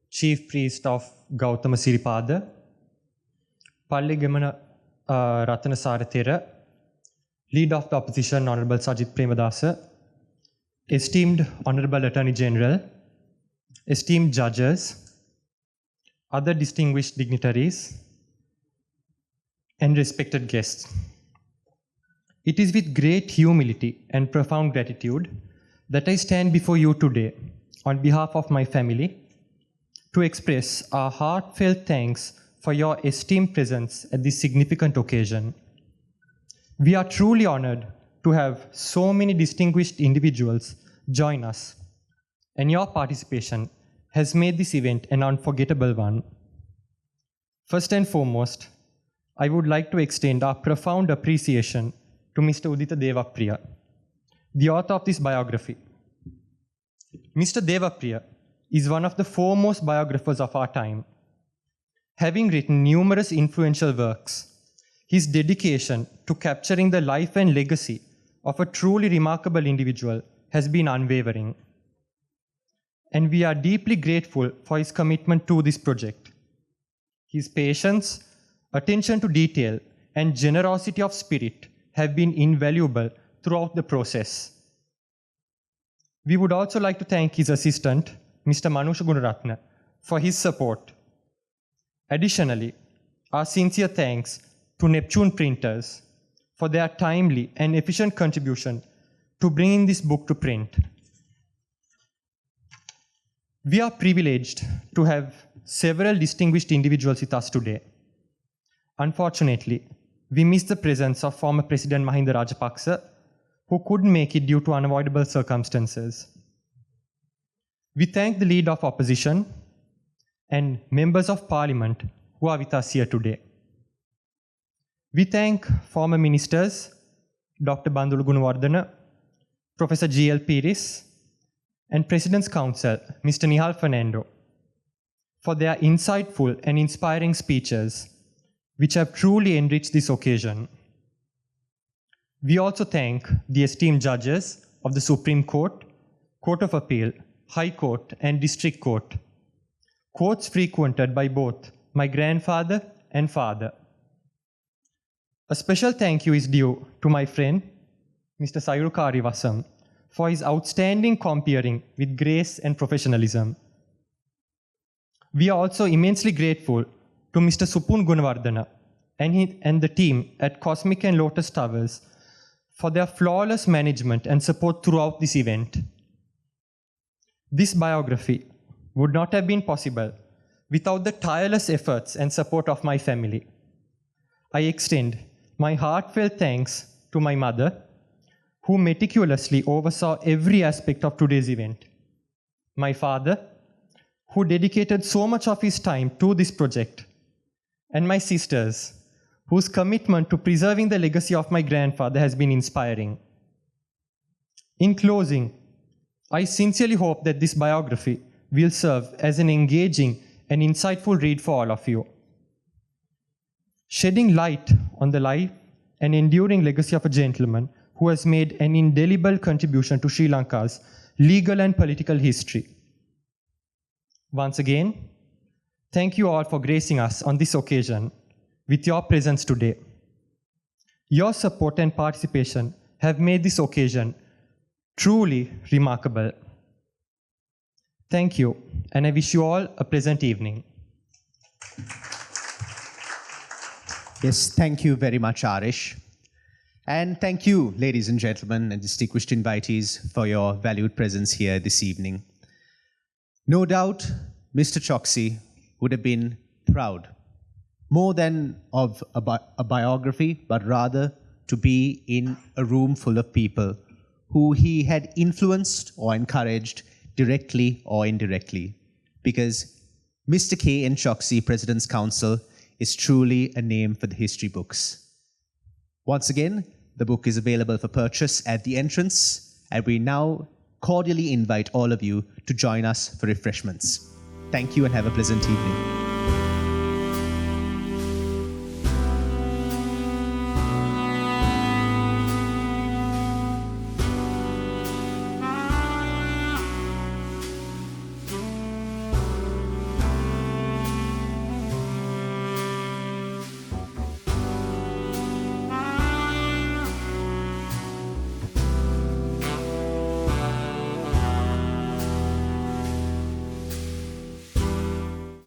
Chief Priest of Gautama Siripada, Palligamana Ratanasaratera, Leader of the Opposition Honorable Sajith Premadasa, esteemed Honorable Attorney General, esteemed judges, other distinguished dignitaries, and respected guests. It is with great humility and profound gratitude that I stand before you today on behalf of my family to express our heartfelt thanks for your esteemed presence at this significant occasion. We are truly honored to have so many distinguished individuals join us, and your participation has made this event an unforgettable one. First and foremost, I would like to extend our profound appreciation to Mr. Udita Devapriya, the author of this biography. Mr. Devapriya is one of the foremost biographers of our time. Having written numerous influential works, his dedication to capturing the life and legacy of a truly remarkable individual has been unwavering. And we are deeply grateful for his commitment to this project. His patience, attention to detail, and generosity of spirit have been invaluable throughout the process. We would also like to thank his assistant, Mr. Manusha Gunaratna, for his support. Additionally, our sincere thanks to Neptune Printers for their timely and efficient contribution to bringing this book to print. We are privileged to have several distinguished individuals with us today. Unfortunately, we miss the presence of former President Mahinda Rajapaksa, who couldn't make it due to unavoidable circumstances. We thank the Leader of Opposition and members of Parliament who are with us here today. We thank former ministers, Dr. Bandulu Gunawardena, Professor G.L. Piris, and President's Counsel, Mr. Nihal Fernando, for their insightful and inspiring speeches, which have truly enriched this occasion. We also thank the esteemed judges of the Supreme Court, Court of Appeal, High Court, and District Court, courts frequented by both my grandfather and father. A special thank you is due to my friend, Mr. Sayuru Karivasam, for his outstanding comparing with grace and professionalism. We are also immensely grateful to Mr. Supun Gunawardena and the team at Cosmic and Lotus Towers for their flawless management and support throughout this event. This biography would not have been possible without the tireless efforts and support of my family. I extend my heartfelt thanks to my mother, who meticulously oversaw every aspect of today's event, my father, who dedicated so much of his time to this project, and my sisters, whose commitment to preserving the legacy of my grandfather has been inspiring. In closing, I sincerely hope that this biography will serve as an engaging and insightful read for all of you, shedding light on the life and enduring legacy of a gentleman who has made an indelible contribution to Sri Lanka's legal and political history. Once again, thank you all for gracing us on this occasion with your presence today. Your support and participation have made this occasion truly remarkable. Thank you, and I wish you all a pleasant evening. Yes, thank you very much, Arish. And thank you, ladies and gentlemen, and distinguished invitees, for your valued presence here this evening. No doubt, Mr. Choksy would have been proud, more than of a biography, but rather to be in a room full of people who he had influenced or encouraged directly or indirectly. Because Mr. K.N.Choksy, President's Counsel, is truly a name for the history books. Once again, the book is available for purchase at the entrance, and we now cordially invite all of you to join us for refreshments. Thank you and have a pleasant evening.